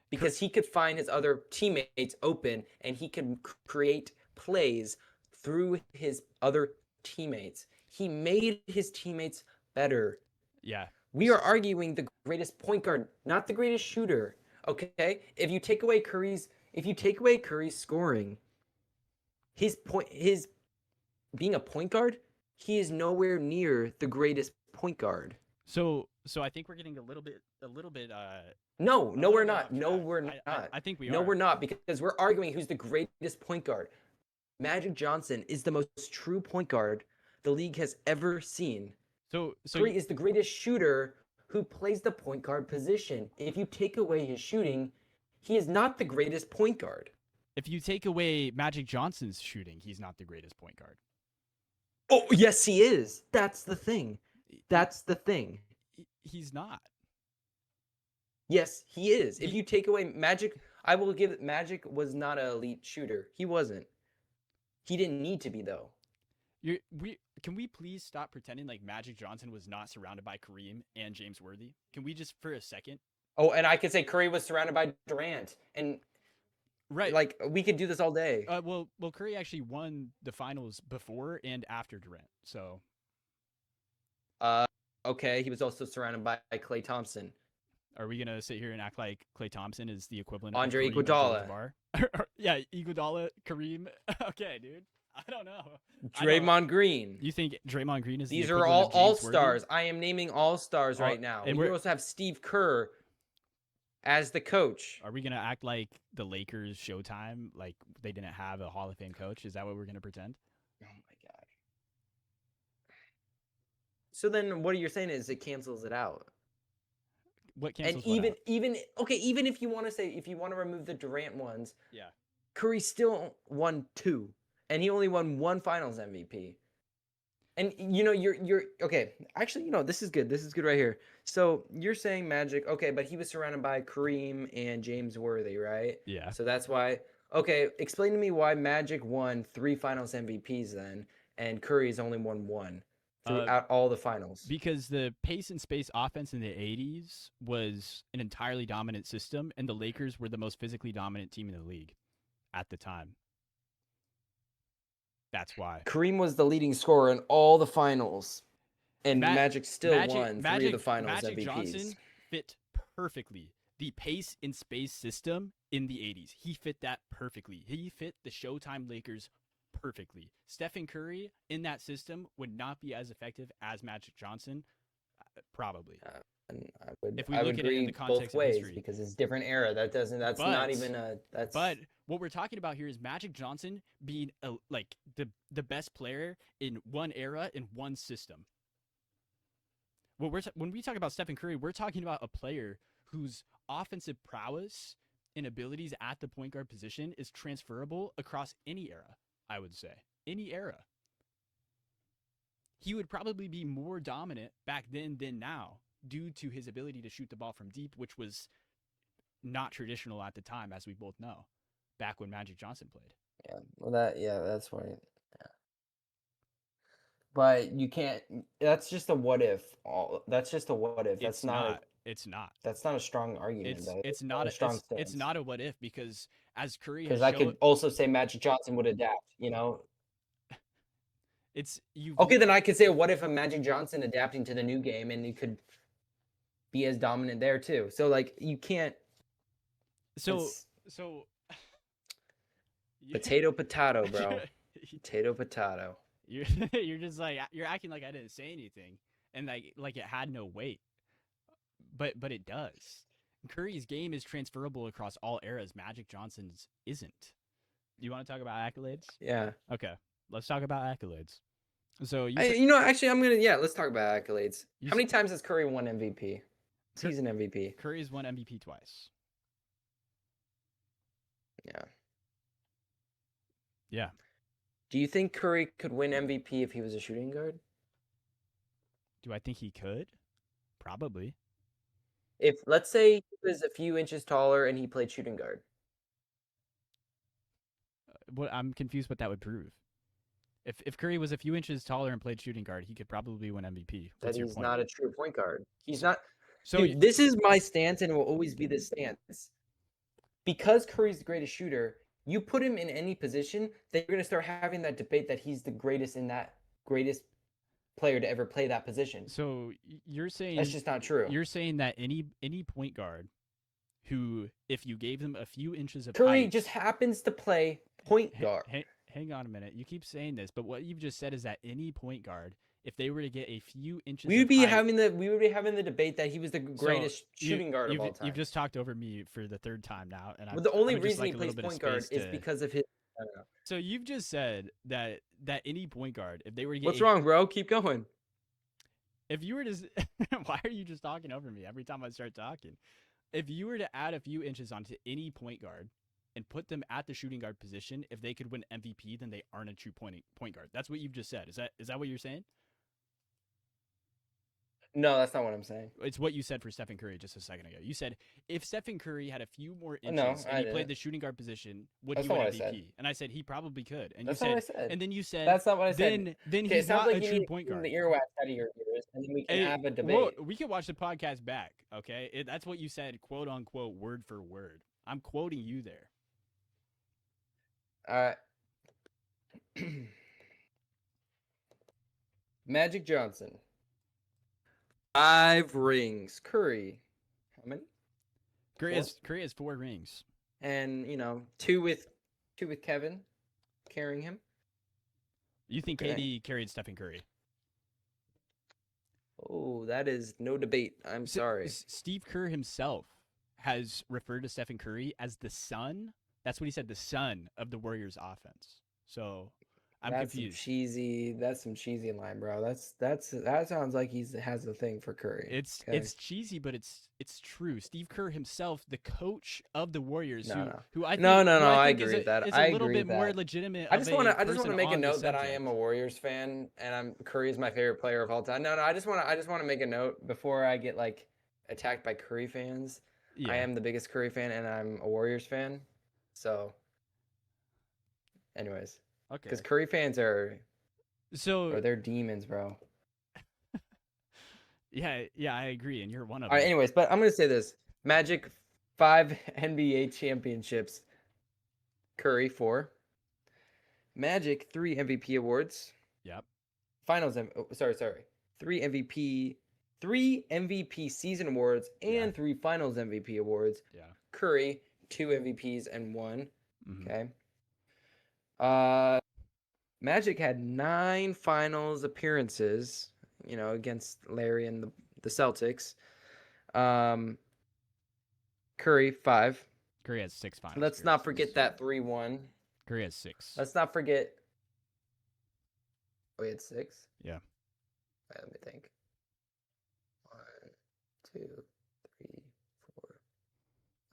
because he could find his other teammates open and he could create plays through his other teammates. He made his teammates better. Yeah. We are arguing the greatest point guard, not the greatest shooter. Okay? If you take away Curry's if you take away Curry's scoring, his being a point guard, he is nowhere near the greatest point guard. So I think we're getting a little bit No, a no, little we're bit not. off No, track. we're not. I think we No, are. we're not, because we're arguing who's the greatest point guard. Magic Johnson is the most true point guard the league has ever seen. So Curry is the greatest shooter who plays the point guard position. If you take away his shooting, he is not the greatest point guard. if you take away Magic Johnson's shooting, he's not the greatest point guard. Oh, yes, he is. That's the thing. That's the thing. He's not. Yes, he is. If you take away Magic, I will give it. Magic was not an elite shooter. He wasn't. He didn't need to be, though. Can we please stop pretending like Magic Johnson was not surrounded by Kareem and James Worthy? Can we just for a second? Oh, and I could say Curry was surrounded by Durant, and Right. like we could do this all day. Well, Curry actually won the finals before and after Durant. So. Okay, he was also surrounded by Klay Thompson. Are we gonna sit here and act like Klay Thompson is the equivalent Andre of Kareem Iguodala? Yeah, Iguodala, Kareem. Okay, dude. I don't know. Draymond Green. You think Draymond Green is? These the are all equivalent of James Worthy? all-stars. I am naming all-stars right now. and We we're- also have Steve Kerr as the coach. Are we gonna act like the Lakers Showtime, like they didn't have a Hall of Fame coach? Is that what we're gonna pretend? Oh my god. So then what you're saying is it cancels it out. What cancels And what out? even if you want to say, if you want to remove the Durant ones, Yeah. Curry still won 2, and he only won 1 Finals MVP. And you're okay. Actually, this is good. This is good right here. So you're saying Magic, okay, but he was surrounded by Kareem and James Worthy, right? Yeah. So that's why. Okay, explain to me why Magic won 3 Finals MVPs then, and Curry's only won 1 throughout all the finals. Because the pace and space offense in the 80s was an entirely dominant system, and the Lakers were the most physically dominant team in the league at the time. That's why. Kareem was the leading scorer in all the finals, and Magic still won 3 of the finals Magic MVPs. Johnson fit perfectly the pace and space system in the 80s. He fit that perfectly. He fit the Showtime Lakers perfectly. Stephen Curry in that system would not be as effective as Magic Johnson, probably. And If we I look would at it in agree the context both of ways history. because it's different era. That's But- not even a that's. But what we're talking about here is Magic Johnson being like the best player in one era in one system. When we talk about Stephen Curry, we're talking about a player whose offensive prowess and abilities at the point guard position is transferable across any era, I would say. Any era. He would probably be more dominant back then than now due to his ability to shoot the ball from deep, which was not traditional at the time, as we both know, back when Magic Johnson played. Yeah, well, that's why. Yeah. But you can't. That's just a what if. That's just a what if. That's not. It's not. That's not a strong argument. It's not a strong. It's not a what if because as Curry has because I shown, could also say Magic Johnson would adapt. it's you. Okay, then I could say what if a Magic Johnson adapting to the new game and he could be as dominant there too. So like you can't. So Potato, bro. Potato. You're just like you're acting like I didn't say anything and like it had no weight. But it does. Curry's game is transferable across all eras. Magic Johnson's isn't. You want to talk about accolades? Yeah. Okay. Let's talk about accolades. So actually I'm gonna let's talk about accolades. You How many times has Curry won MVP? Season MVP. Curry's won MVP twice. Yeah. Yeah. Do you think Curry could win MVP if he was a shooting guard? Do I think he could? Probably. If let's say he was a few inches taller and he played shooting guard. What I'm confused what that would prove. If Curry was a few inches taller and played shooting guard, he could probably win MVP. That he's point? not a true point guard. He's not. So Dude, this is my stance and will always be this stance. Because Curry's the greatest shooter, you put him in any position, then you're going to start having that debate that he's the greatest player to ever play that position. So you're saying That's just not true. You're saying that any point guard who, if you gave them a few inches of Curry height, just happens to play point guard. hang on a minute. You keep saying this, but what you've just said is that any point guard, if they were to get a few inches We would of be height, having the debate that he was the greatest shooting guard of all time. You've just talked over me for the third time now, and Well, the only I would just reason like he a little plays bit of point guard space is to- because of his. I don't know. So you've just said that any point guard, if they were to get What's a- wrong, bro? Keep going. if you were to, why are you just talking over me every time I start talking? If you were to add a few inches onto any point guard and put them at the shooting guard position, if they could win MVP, then they aren't a true point guard. That's what you've just said. Is that what you're saying? No, that's not what I'm saying. It's what you said for Stephen Curry just a second ago. You said if Stephen Curry had a few more No, inches I and he played didn't. the shooting guard position, would That's he not win what I said. MVP? And I said he probably could. And That's you not what said, I said. and then you said, That's not what I said. then Okay, it he's sounds not like a you true need point to guard. the earwax out of your ears, and then we can Hey, have a debate. well, we can watch the podcast back. Okay, that's what you said, quote unquote, word for word. I'm quoting you there. All right. Magic Johnson. 5 rings. Curry. How many? Curry Four? has 4 rings. And two with Kevin carrying him. You think Okay. KD carried Stephen Curry? Oh, that is no debate. I'm sorry. Steve Kerr himself has referred to Stephen Curry as the son. That's what he said, the son of the Warriors offense. So I'm That's confused. That's some cheesy line, bro. That sounds like he has a thing for Curry. It's okay? it's cheesy, but it's true. Steve Kerr himself, the coach of the Warriors, No. who I think, No, who I think agree with that. is I a little agree bit with more that. legitimate. I just want to make a on the note that I subject. am a Warriors fan, and Curry is my favorite player of all time. No, I just want to make a note before I get like attacked by Curry fans. Yeah. I am the biggest Curry fan, and I'm a Warriors fan. So, anyways, Okay. because Curry fans are So they're demons, bro. yeah, I agree, and you're one of All right, them. anyways, but I'm gonna say this: Magic 5 NBA championships. Curry 4. Magic 3 MVP awards. Yep. Finals. 3 MVP season awards and Yeah. 3 Finals MVP awards. Yeah. Curry 2 MVPs and 1. Mhm. Okay. Magic had 9 Finals appearances. Against Larry and the Celtics. Curry 5. Curry has 6 finals. Let's not forget that 3-1. Curry has 6. Let's not forget. Oh, he had 6? Yeah. All right, let me think. 1, 2, 3, 4.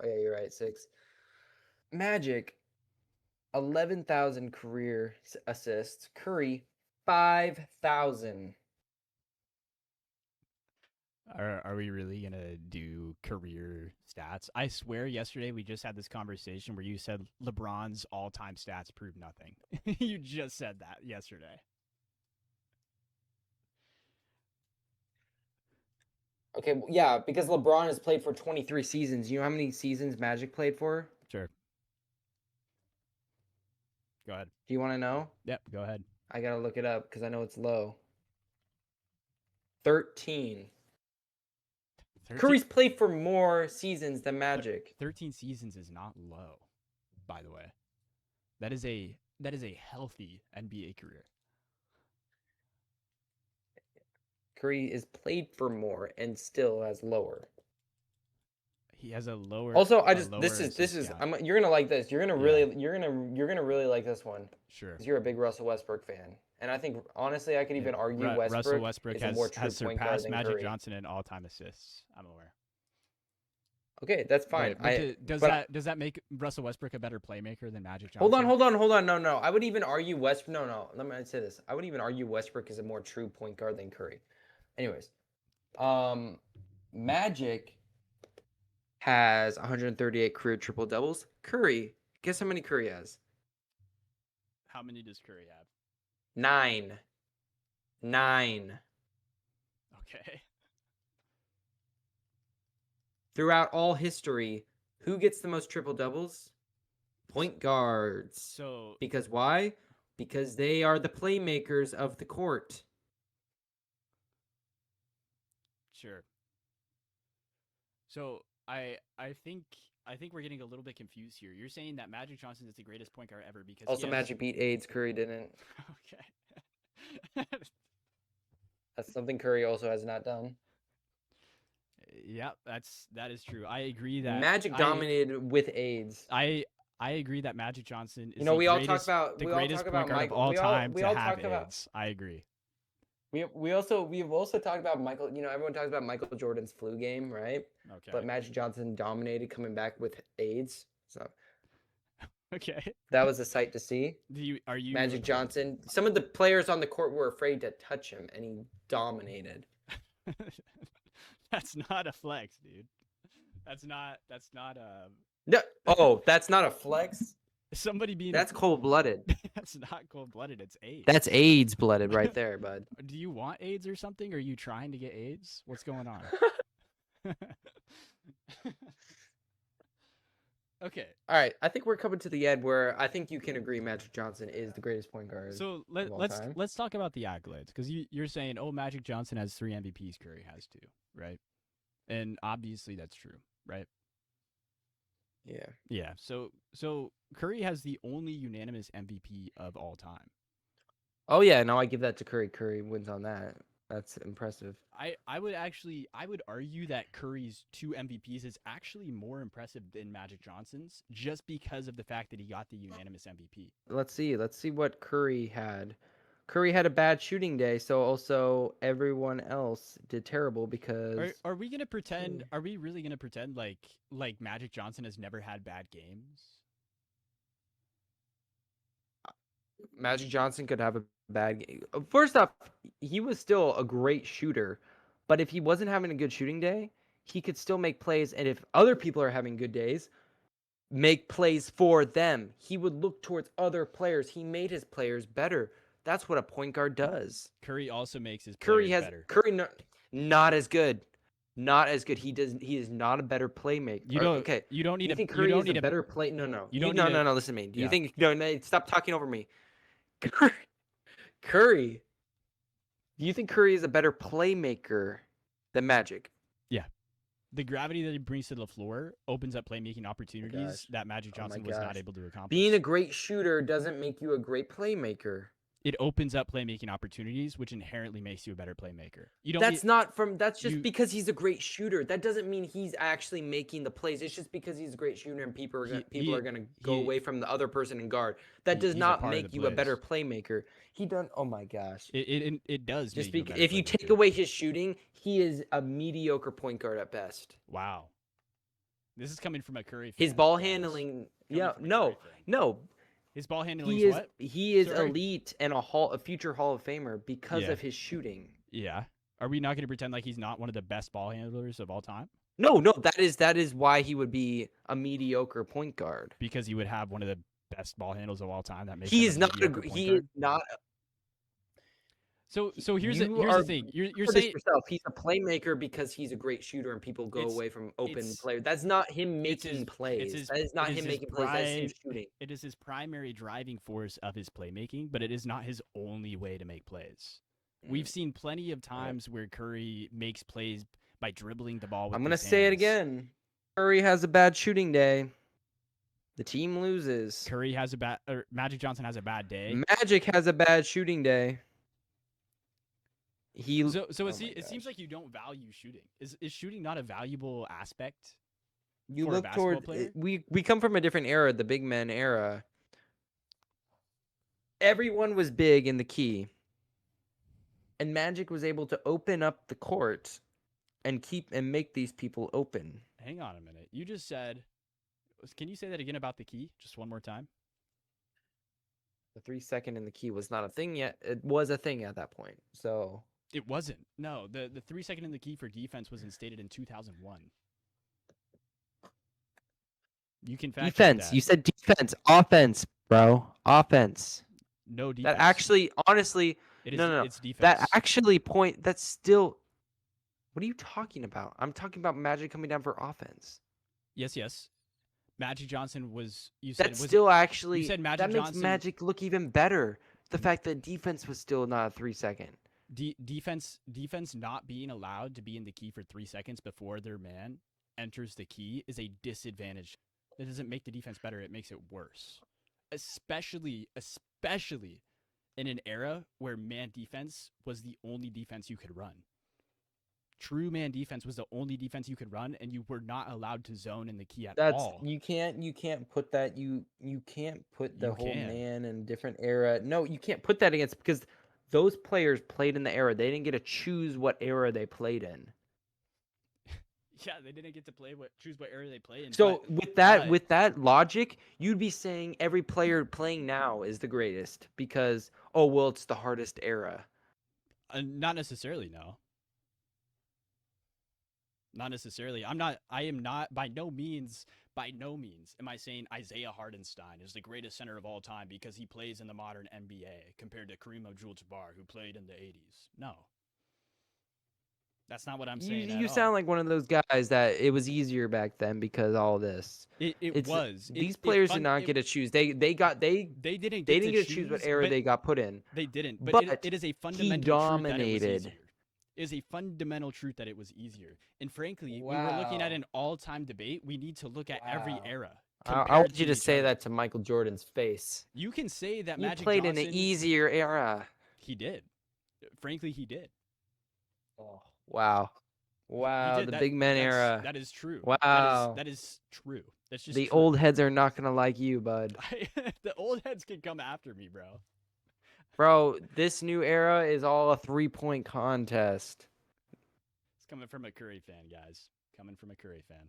Oh, yeah, you're right. 6. Magic, 11,000 career assists. Curry, 5,000. Are we really gonna do career stats? I swear, yesterday we just had this conversation where you said LeBron's all-time stats prove nothing. You just said that yesterday. Okay, yeah, because LeBron has played for 23 seasons. You know how many seasons Magic played for? Sure. Go ahead. Do you want to know? Yep. Go ahead. I gotta look it up because I know it's low. 13. 13, Curry's played for more seasons than Magic. 13 seasons is not low, by the way. That is a healthy NBA career. Curry is played for more and still has lower. He has a lower. Also, a lower this is assist count. you're gonna like this. You're gonna Yeah. really you're gonna really like this one. Sure. 'Cause you're a big Russell Westbrook fan, and I think honestly I could even argue Russell Westbrook is a more true has point guard surpassed than Magic Curry. Johnson in all-time assists. I'm aware. Okay, that's fine. But does but- that make Russell Westbrook a better playmaker than Magic Johnson? Hold on. No. I would even argue No. Let me say this. I would even argue Westbrook is a more true point guard than Curry. Anyways, Magic has 138 career triple doubles. Curry, guess how many Curry has? How many does Curry have? 9. Okay. Throughout all history, who gets the most triple doubles? Point guards. So Because why? Because they are the playmakers of the court. sure. So I think we're getting a little bit confused here. You're saying that Magic Johnson is the greatest point guard ever because Also, he has Magic beat AIDS. Curry didn't. okay. That's something Curry also has not done. Yep, that is true. I agree that Magic dominated with AIDS. I agree that Magic Johnson is You know, the we all talk greatest about point guard of Michael. all time We to all have talked about AIDS. I agree. we've also talked about Michael. You know, everyone talks about Michael Jordan's flu game, right? Okay. But Magic Johnson dominated coming back with AIDS. So Okay. that was a sight to see. Are you Magic Johnson. Some of the players on the court were afraid to touch him, and he dominated. That's not a flex, dude. That's not No, oh, that's not a flex. somebody being That's cold blooded. that's not cold-blooded, it's AIDS. That's AIDS blooded right there, bud. Do you want AIDS or something? Are you trying to get AIDS? What's going on? Okay. All right, I think we're coming to the end where I think you can agree Magic Johnson is the greatest point guard. So of all time. let's talk about the accolades because you're saying, oh, Magic Johnson has 3 MVPs, Curry has 2, right? And obviously that's true, right? Yeah. Yeah. So Curry has the only unanimous MVP of all time. Oh yeah, no, I give that to Curry. Curry wins on that. That's impressive. I would argue that Curry's 2 MVPs is actually more impressive than Magic Johnson's just because of the fact that he got the unanimous MVP. Let's see what Curry had. Curry had a bad shooting day, so also everyone else did terrible because Are we gonna pretend? Are we really gonna pretend like Magic Johnson has never had bad games? Magic Johnson could have a bad game. First off, he was still a great shooter, but if he wasn't having a good shooting day, he could still make plays. And if other people are having good days, make plays for them. He would look towards other players. He made his players better. That's what a point guard does. Curry also makes his Curry players has better. Curry not as good. Not as good. He is not a better playmaker. You don't. Okay. You don't need You a. think You Curry don't is need a a better play? No. You don't no, need no, a- no. Listen to me. Do you Yeah. think? No. Stop talking over me. Curry. Do you think Curry is a better playmaker than Magic? The gravity that he brings to the floor opens up playmaking opportunities gosh. that Magic Oh my Johnson was not gosh. able to accomplish. Being a great shooter doesn't make you a great playmaker. It opens up playmaking opportunities, which inherently makes you a better playmaker. You don't. That's just you- because he's a great shooter. That doesn't mean he's actually making the plays. It's just because he's a great shooter and people are gonna go away from the other person and guard. That does he's a not part of make the you a better plays. playmaker. He done. Oh my gosh. It does. Just make you a better if you take playmaker. away his shooting, he is a mediocre point guard at best. Wow. This is coming from a Curry fan. His ball guys. handling, Coming yeah, from a no, Curry fan. no. His ball handling He is is what? he is Sorry? elite and a future Hall of Famer because Yeah. of his shooting. Yeah. Are we not going to pretend like he's not one of the best ball handlers of all time? No, that is why he would be a mediocre point guard. Because he would have one of the best ball handles of all time. That makes He him is a not mediocre point he guard. is not So here's You the are thing. You're for this saying yourself. He's a playmaker because he's a great shooter and people go It's- away from open it's- players. That's not him it's making his- plays. it's his- That is not it is him his making plays. That's him shooting. it is his primary driving force of his playmaking, but it is not his only way to make plays. We've seen plenty of times where Curry makes plays by dribbling the ball with I'm gonna his say it hands. again. Curry has a bad shooting day. The team loses. Curry has a bad or Magic Johnson has a bad day. Magic has a bad shooting day. So Oh my it seems gosh. like you don't value shooting. Is shooting not a valuable aspect? You for a look basketball toward player? we come from a different era, the big men era. Everyone was big in the key. And Magic was able to open up the court and make these people open. Hang on a minute. You just said can you say that again about the key just one more time? The 3 second in the key was not a thing yet. It was a thing at that point. So It wasn't. No, the 3 second in the key for defense was instated in 2001. You can fact check defense. that. You said defense. Offense, bro. Offense. No defense. That actually, honestly, it is, no. It's defense. That actually that's still. What are you talking about? I'm talking about Magic coming down for offense. Yes. Magic Johnson was. You said That's was still actually. you said Magic that makes Johnson- Magic look even better. The fact that defense was still not a 3 second. defense not being allowed to be in the key for 3 seconds before their man enters the key is a disadvantage. That doesn't make the defense better, it makes it worse. Especially in an era where man defense was the only defense you could run. True man defense was the only defense you could run, and you were not allowed to zone in the key at all. You can't put that you can't put the You whole can. man in a different era. No, you can't put that against, because those players played in the era. They didn't get to choose what era they played in. Yeah, they didn't get to choose what era they play in. So but- with that logic, you'd be saying every player playing now is the greatest because, oh well, it's the hardest era. Not necessarily, no. Not necessarily. I am not by no means am I saying Isaiah Hardenstein is the greatest center of all time because he plays in the modern NBA compared to Kareem Abdul-Jabbar, who played in the 80s. No. That's not what I'm saying. You sound like one of those guys that it was easier back then because all this. These players did not get to choose. They didn't get to choose what era they got put in. They didn't. But it is a fundamental truth that it was dominated. easier. It is a fundamental truth that it was easier. And frankly, we were looking at an all-time debate. We need to look at every era. I want you to say that to Michael Jordan's face. You can say that You Magic played Johnson, in an easier era. He did. Frankly, he did. Oh, wow. Wow, the big men era. That is true. Wow. That is true. That's just the true. old heads are not gonna like you, bud. The old heads can come after me, bro. Bro, this new era is all a 3-point contest. It's coming from a Curry fan, guys. Coming from a Curry fan.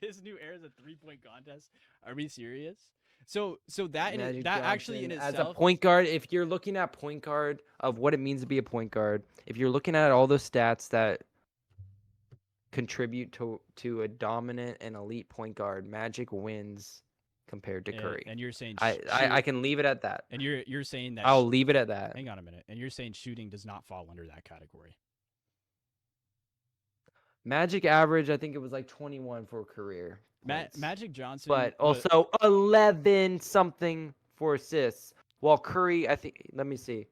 This new era is a 3-point contest. Are we serious? So that actually in itself, as a point guard, if you're looking at point guard of what it means to be a point guard, if you're looking at all those stats that contribute to a dominant and elite point guard, Magic wins compared to Curry. And you're saying I can leave it at that. And you're saying that I'll leave it at that. Hang on a minute. And you're saying shooting does not fall under that category. Magic average, I think it was like 21 for career. Magic Johnson, but also 11 something for assists. While Curry, I think, let me see.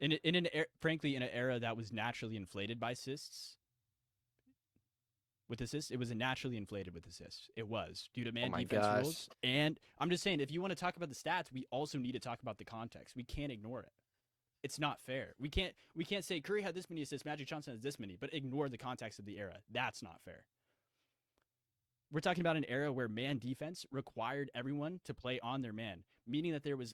Frankly, in an era that was naturally inflated by assists, it was naturally inflated with assists. It was due to man defense rules. And I'm just saying, if you want to talk about the stats, we also need to talk about the context. We can't ignore it. It's not fair. We can't say Curry had this many assists, Magic Johnson has this many, but ignore the context of the era. That's not fair. We're talking about an era where man defense required everyone to play on their man, meaning that there was,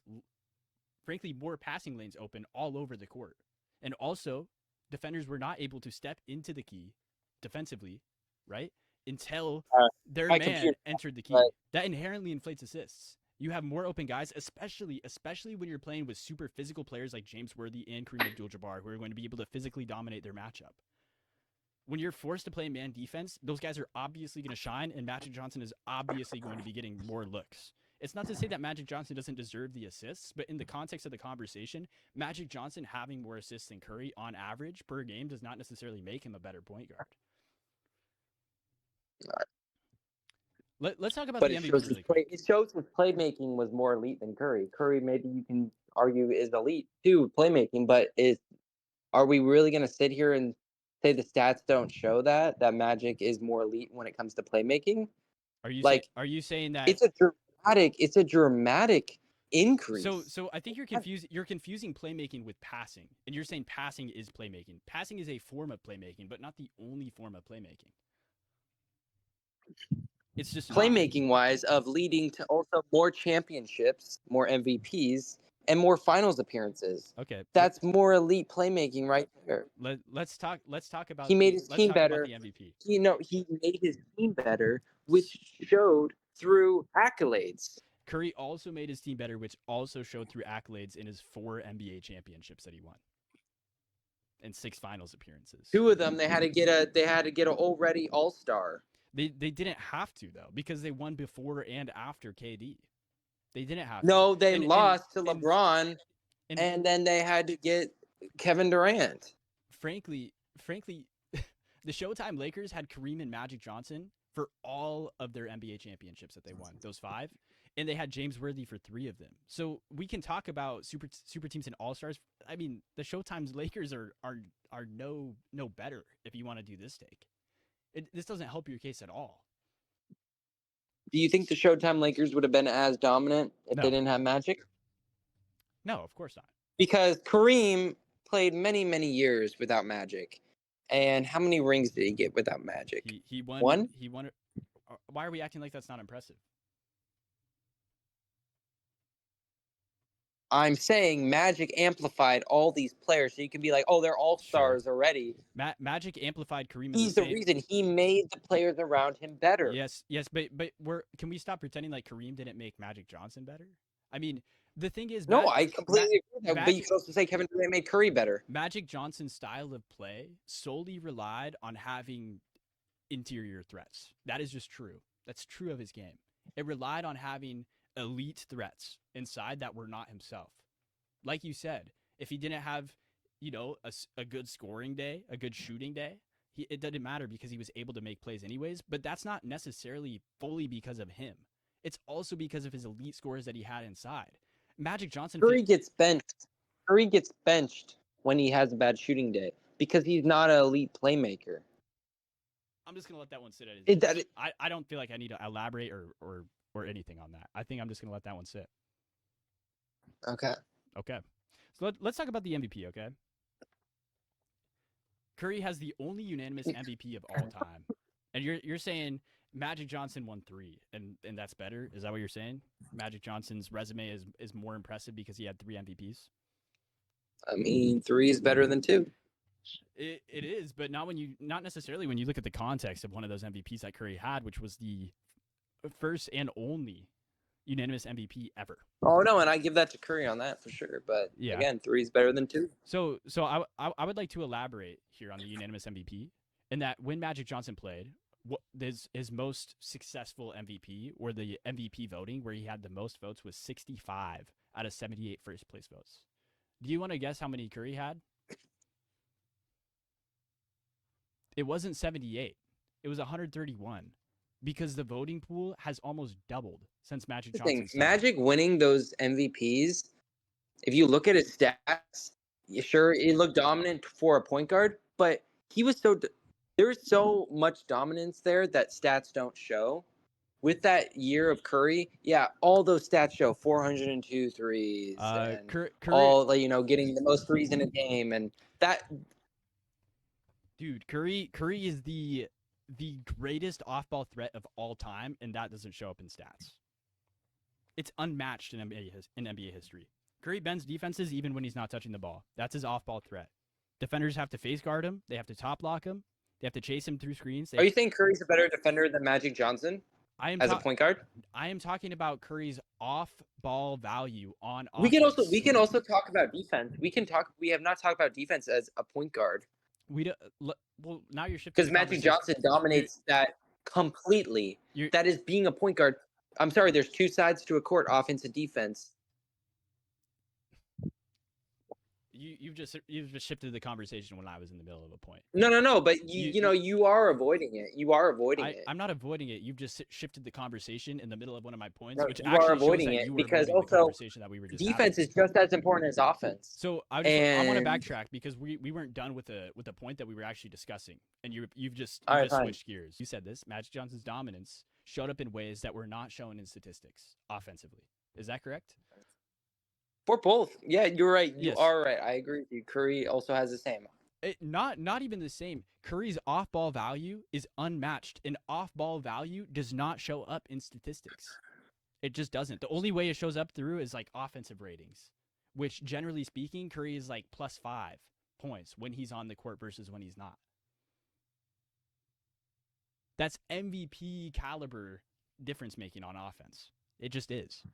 frankly, more passing lanes open all over the court. And also, defenders were not able to step into the key defensively, right, until their man entered the key. Right. That inherently inflates assists. You have more open guys, especially when you're playing with super physical players like James Worthy and Kareem Abdul-Jabbar, who are going to be able to physically dominate their matchup. When you're forced to play man defense, those guys are obviously going to shine, and Magic Johnson is obviously going to be getting more looks. It's not to say that Magic Johnson doesn't deserve the assists, but in the context of the conversation, Magic Johnson having more assists than Curry on average per game does not necessarily make him a better point guard. Let's talk about the MVP. It shows his playmaking was more elite than Curry. Curry, maybe you can argue, is elite too, playmaking, but are we really going to sit here and say the stats don't show that Magic is more elite when it comes to playmaking? Are you saying that it's a dramatic increase? So I think you're confusing playmaking with passing, and you're saying passing is playmaking. Passing is a form of playmaking, but not the only form of playmaking. It's just playmaking wise of leading to also more championships, more MVPs, and more finals appearances. Okay, that's more elite playmaking right there. Let's talk about. He made his team better. The MVP. He made his team better, which showed through accolades. Curry also made his team better, which also showed through accolades in his 4 NBA championships that he won, and 6 finals appearances. 2 of them they had to get an already all-star. They didn't have to, though, because they won before and after KD. They didn't have to. No, they lost to LeBron, and then they had to get Kevin Durant. Frankly, the Showtime Lakers had Kareem and Magic Johnson for all of their NBA championships that they won, those 5. and they had James Worthy for 3 of them. So we can talk about super teams and all stars. I mean, the Showtime's Lakers are no better if you want to do this take. This doesn't help your case at all. Do you think the Showtime Lakers would have been as dominant if No. they didn't have Magic? No, of course not. Because Kareem played many, many years without Magic. And how many rings did he get without Magic? He won. One? He won. Why are we acting like that's not impressive? I'm saying Magic amplified all these players, so you can be like, oh, they're all stars already. Magic amplified Kareem. He's the reason. He made the players around him better. Yes, but can we stop pretending like Kareem didn't make Magic Johnson better? I mean, the thing is, no, I completely agree with that. But you Magic- could also say Kevin Durant made Curry better. Magic Johnson's style of play solely relied on having interior threats. That is just true. That's true of his game. It relied on having elite threats inside that were not himself. Like you said, if he didn't have, a good scoring day, a good shooting day, it didn't matter because he was able to make plays anyways. But that's not necessarily fully because of him. It's also because of his elite scores that he had inside. Magic Johnson. Curry gets benched. Curry gets benched when he has a bad shooting day because he's not an elite playmaker. I'm just gonna let that one sit at his. I don't feel like I need to elaborate or anything on that. I think I'm just gonna let that one sit. Okay. Okay. So let's talk about the MVP. Okay. Curry has the only unanimous MVP of all time, and you're saying Magic Johnson won 3, and that's better. Is that what you're saying? Magic Johnson's resume is more impressive because he had 3 MVPs. I mean, 3 is better than 2. It is, but not necessarily when you look at the context of one of those MVPs that Curry had, which was the first and only unanimous MVP ever. Oh no, and I give that to Curry on that for sure. But again, 3 is better than 2. So I would like to elaborate here on the unanimous MVP, in that when Magic Johnson played, his most successful MVP, or the MVP voting, where he had the most votes, was 65 out of 78 first place votes. Do you want to guess how many Curry had? It wasn't 78. It was 131, because the voting pool has almost doubled since Magic Johnson. Magic winning those MVPs, if you look at his stats, sure, he looked dominant for a point guard, but there's so much dominance there that stats don't show. With that year of Curry, all those stats show 402 threes, and Curry, all getting the most threes in a game, and that. Dude, Curry is the greatest off-ball threat of all time, and that doesn't show up in stats. It's unmatched in NBA history. Curry bends defenses even when he's not touching the ball. That's his off-ball threat. Defenders have to face guard him. They have to top block him. They have to chase him through screens. Are you saying Curry's a better defender than Magic Johnson as a point guard? I am talking about Curry's off-ball value on offense. We can also talk about defense. We have not talked about defense as a point guard. Well, now you're shifting. Because Magic Johnson dominates that completely. That is being a point guard. I'm sorry, there's 2 sides to a court, offense and defense. You've just shifted the conversation when I was in the middle of a point. No, but you are avoiding it. You are avoiding it. I'm not avoiding it. You've just shifted the conversation in the middle of one of my points, No, which you actually are avoiding shows that it you were because avoiding the also conversation that we were just defense having. is just as important as offense. So I want to backtrack because we weren't done with the point that we were actually discussing, and you've just switched gears. You said this: Magic Johnson's dominance showed up in ways that were not shown in statistics offensively. Is that correct? For both. Yeah, you're right. You Yes. are right. I agree with you. Curry also has the same. Not even the same. Curry's off-ball value is unmatched, and off-ball value does not show up in statistics. It just doesn't. The only way it shows up through is like offensive ratings, which generally speaking, Curry is like +5 points when he's on the court versus when he's not. That's MVP caliber difference making on offense. It just is.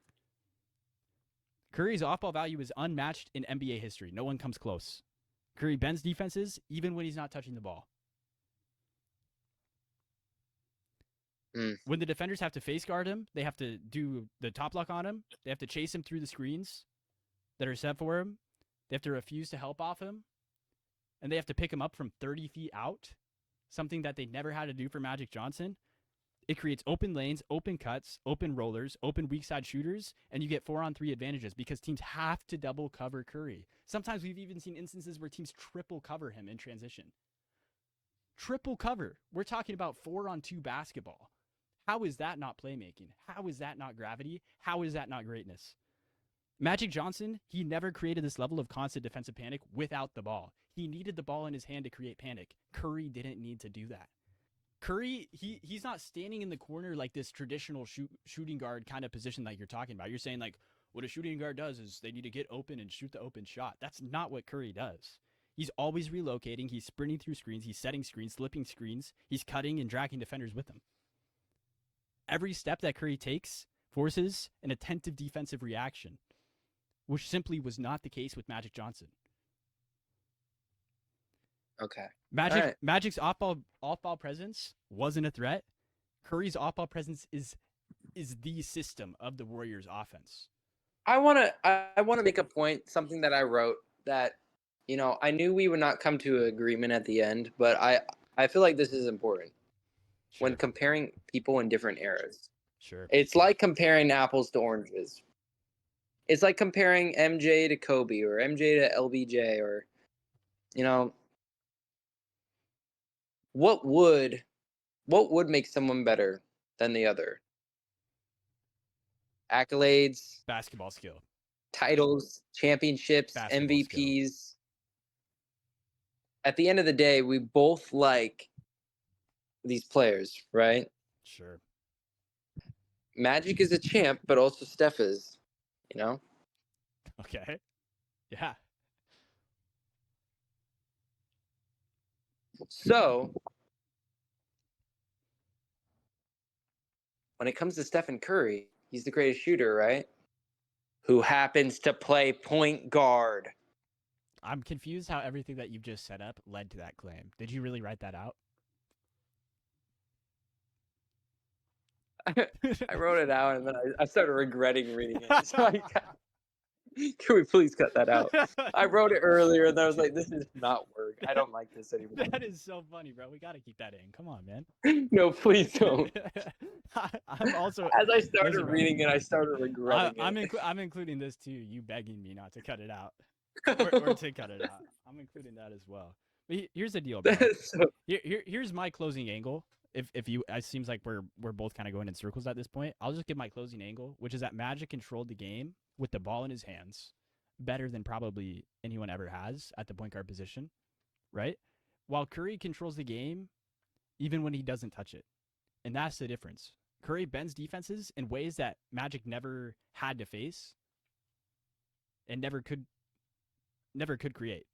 Curry's off-ball value is unmatched in NBA history. No one comes close. Curry bends defenses even when he's not touching the ball. When the defenders have to face guard him, they have to do the top lock on him. They have to chase him through the screens that are set for him. They have to refuse to help off him. And they have to pick him up from 30 feet out, something that they never had to do for Magic Johnson. It creates open lanes, open cuts, open rollers, open weak side shooters, and you get 4-on-3 advantages because teams have to double cover Curry. Sometimes we've even seen instances where teams triple cover him in transition. Triple cover. We're talking about 4-on-2 basketball. How is that not playmaking? How is that not gravity? How is that not greatness? Magic Johnson, he never created this level of constant defensive panic without the ball. He needed the ball in his hand to create panic. Curry didn't need to do that. Curry, he's not standing in the corner like this traditional shooting guard kind of position like you're talking about. You're saying like what a shooting guard does is they need to get open and shoot the open shot. That's not what Curry does. He's always relocating. He's sprinting through screens. He's setting screens, slipping screens. He's cutting and dragging defenders with him. Every step that Curry takes forces an attentive defensive reaction, which simply was not the case with Magic Johnson. Okay. Magic's off-ball presence wasn't a threat. Curry's off-ball presence is the system of the Warriors' offense. I wanna make a point, something that I wrote that, I knew we would not come to an agreement at the end, but I feel like this is important Sure. when comparing people in different eras. Sure. It's like comparing apples to oranges. It's like comparing MJ to Kobe or MJ to LBJ or, what would make someone better than the other? Accolades, Basketball skill. titles, championships, Basketball MVPs. At the end of the day, we both like these players, right? Sure. Magic is a champ, but also Steph is, Okay. Yeah. So when it comes to Stephen Curry, he's the greatest shooter, right? Who happens to play point guard. I'm confused how everything that you've just set up led to that claim. Did you really write that out? I wrote it out and then I started regretting reading it. So can we please cut that out? I wrote it earlier and I was like, this does not work. I don't like this anymore. That is so funny, bro. We got to keep that in. Come on, man. No, please don't. I'm also As I started listen, bro. reading it, I started regretting it. I'm including this too. You begging me not to cut it out or to cut it out. I'm including that as well. But here's the deal, bro. Here's my closing angle. If you, it seems like we're both kind of going in circles at this point. I'll just give my closing angle, which is that Magic controlled the game with the ball in his hands better than probably anyone ever has at the point guard position, right? While Curry controls the game even when he doesn't touch it. And that's the difference. Curry bends defenses in ways that Magic never had to face and never could create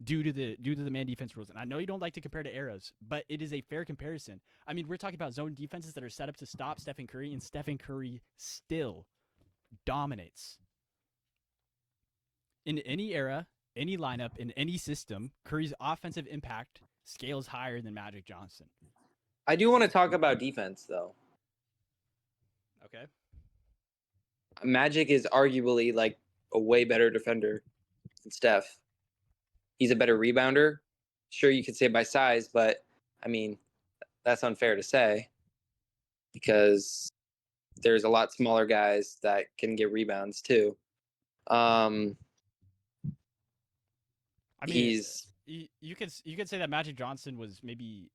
due to the man defense rules. And I know you don't like to compare to eras, but it is a fair comparison. I mean, we're talking about zone defenses that are set up to stop Stephen Curry, and Stephen Curry still dominates. In any era, any lineup, in any system, Curry's offensive impact scales higher than Magic Johnson. I do want to talk about defense, though. Okay. Magic is arguably like a way better defender than Steph. He's a better rebounder. Sure, you could say by size, but I mean, that's unfair to say because there's a lot smaller guys that can get rebounds too. I mean, he's you could say that Magic Johnson was maybe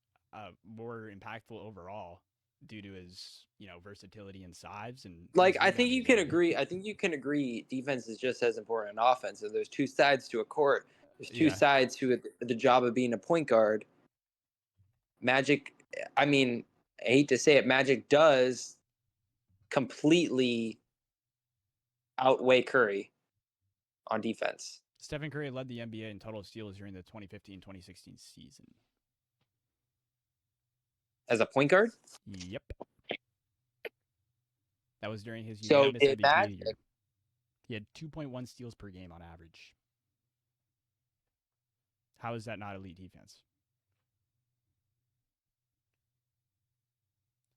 more impactful overall due to his versatility and size and like I think you can agree. I think you can agree defense is just as important as offense. And there's two sides to a court. There's two sides to the job of being a point guard. Magic, I mean, I hate to say it, Magic does completely outweigh Curry on defense. Stephen Curry led the NBA in total steals during the 2015-2016 season. As a point guard? Yep. That was during his So unanimous did MVP Magic. year. He had 2.1 steals per game on average. How is that not elite defense?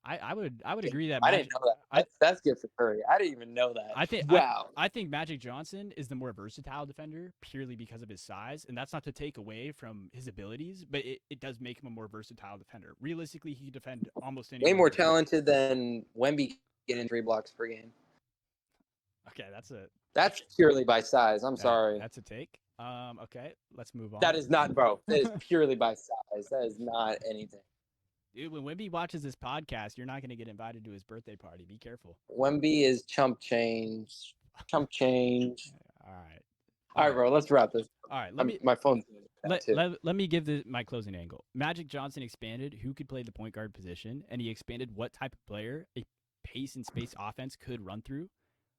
I would agree that I Magic. didn't know that. That's good for Curry. I didn't even know that. I think Wow. I think Magic Johnson is the more versatile defender purely because of his size, and that's not to take away from his abilities, but it does make him a more versatile defender. Realistically, he can defend almost Way anyone. more talented than Wemby getting 3 blocks per game. Okay, That's purely by size. I'm sorry. That's a take. Okay, let's move on. That is not, bro. That is purely by size. That is not anything. Dude, when Wemby watches this podcast, you're not going to get invited to his birthday party. Be careful. Wemby is chump change. Chump change. All right. All right, bro. Let's wrap this. All right. Let me my phone's let me give my closing angle. Magic Johnson expanded who could play the point guard position, and he expanded what type of player a pace and space offense could run through.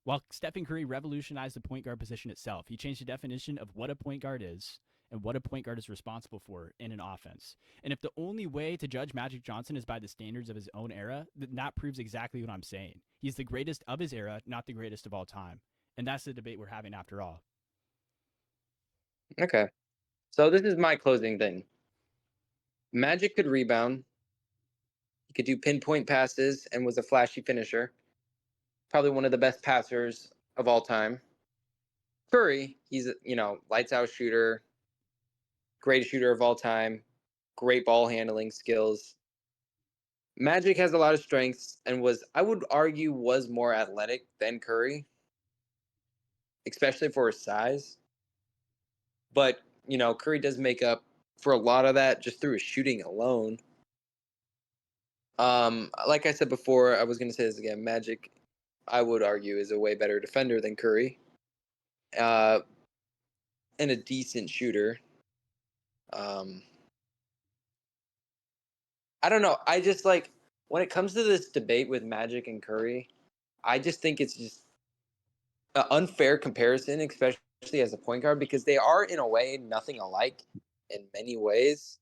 While Stephen Curry revolutionized the point guard position itself, he changed the definition of what a point guard is and what a point guard is responsible for in an offense. And if the only way to judge Magic Johnson is by the standards of his own era, then that proves exactly what I'm saying. He's the greatest of his era, not the greatest of all time. And that's the debate we're having after all. Okay. So this is my closing thing. Magic could rebound. He could do pinpoint passes and was a flashy finisher. Probably one of the best passers of all time. Curry, he's lights out shooter, greatest shooter of all time, great ball handling skills. Magic has a lot of strengths and I would argue, was more athletic than Curry, especially for his size. But, Curry does make up for a lot of that just through his shooting alone. Like I said before, I was going to say this again, Magic, I would argue, is a way better defender than Curry. And a decent shooter. I don't know. I just when it comes to this debate with Magic and Curry, I just think it's just an unfair comparison, especially as a point guard, because they are in a way nothing alike in many ways.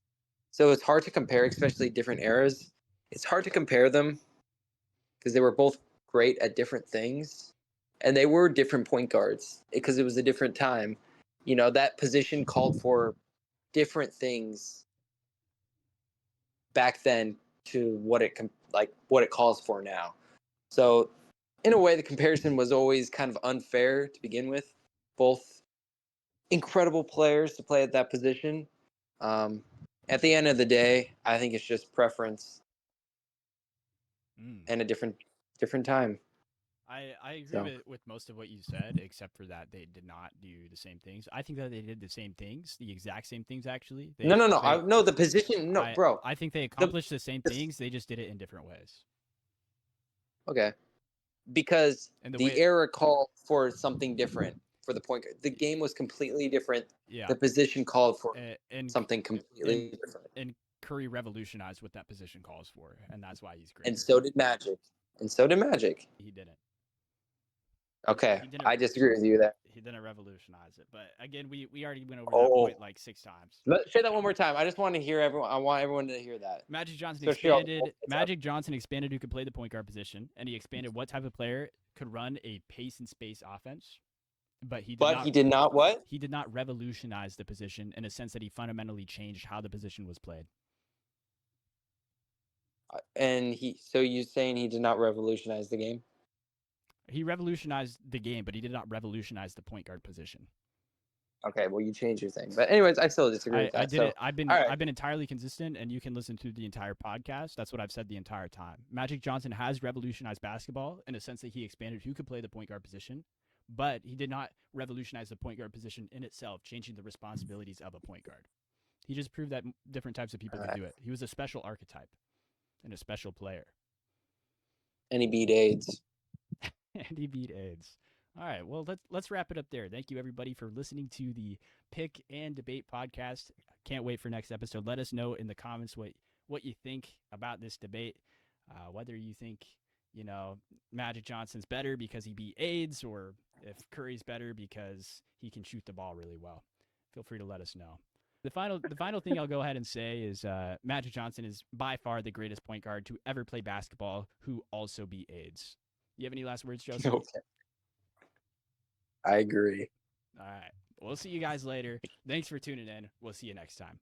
So it's hard to compare, especially different eras. It's hard to compare them because they were both great at different things, and they were different point guards because it was a different time. That position called for different things back then to what it calls for now. So in a way, the comparison was always kind of unfair to begin with. Both incredible players to play at that position. At the end of the day, I think it's just preference and a different time. I agree with most of what you said, except for that they did not do the same things. I think that they did the same things, the exact same things, actually. No, the position, bro. I think they accomplished the same things. They just did it in different ways. Okay. Because the era called for something different for the point guard. The game was completely different. Yeah. The position called for something completely different. And Curry revolutionized what that position calls for, and that's why he's great. And so did Magic. He didn't. Okay, I disagree with you there. He didn't revolutionize it, but again, we already went over that point like 6 times. Say that one more time. I just want to hear everyone. I want everyone to hear that. Magic Johnson expanded who could play the point guard position, and he expanded what type of player could run a pace and space offense. But he did not what? He did not revolutionize the position in a sense that he fundamentally changed how the position was played. So you're saying he did not revolutionize the game? He revolutionized the game, but he did not revolutionize the point guard position. Okay, well, you changed your thing. But anyways, I still disagree with that. I've been entirely consistent, and you can listen to the entire podcast. That's what I've said the entire time. Magic Johnson has revolutionized basketball in a sense that he expanded who could play the point guard position, but he did not revolutionize the point guard position in itself, changing the responsibilities of a point guard. He just proved that different types of people could do it. He was a special archetype and a special player. And he beat AIDS. And he beat AIDS. All right, well, let's wrap it up there. Thank you, everybody, for listening to the Pick and Debate podcast. Can't wait for next episode. Let us know in the comments what you think about this debate, whether you think, Magic Johnson's better because he beat AIDS, or if Curry's better because he can shoot the ball really well. Feel free to let us know. The final thing I'll go ahead and say is Magic Johnson is by far the greatest point guard to ever play basketball who also beat AIDS. You have any last words, Joseph? Okay. I agree. All right. We'll see you guys later. Thanks for tuning in. We'll see you next time.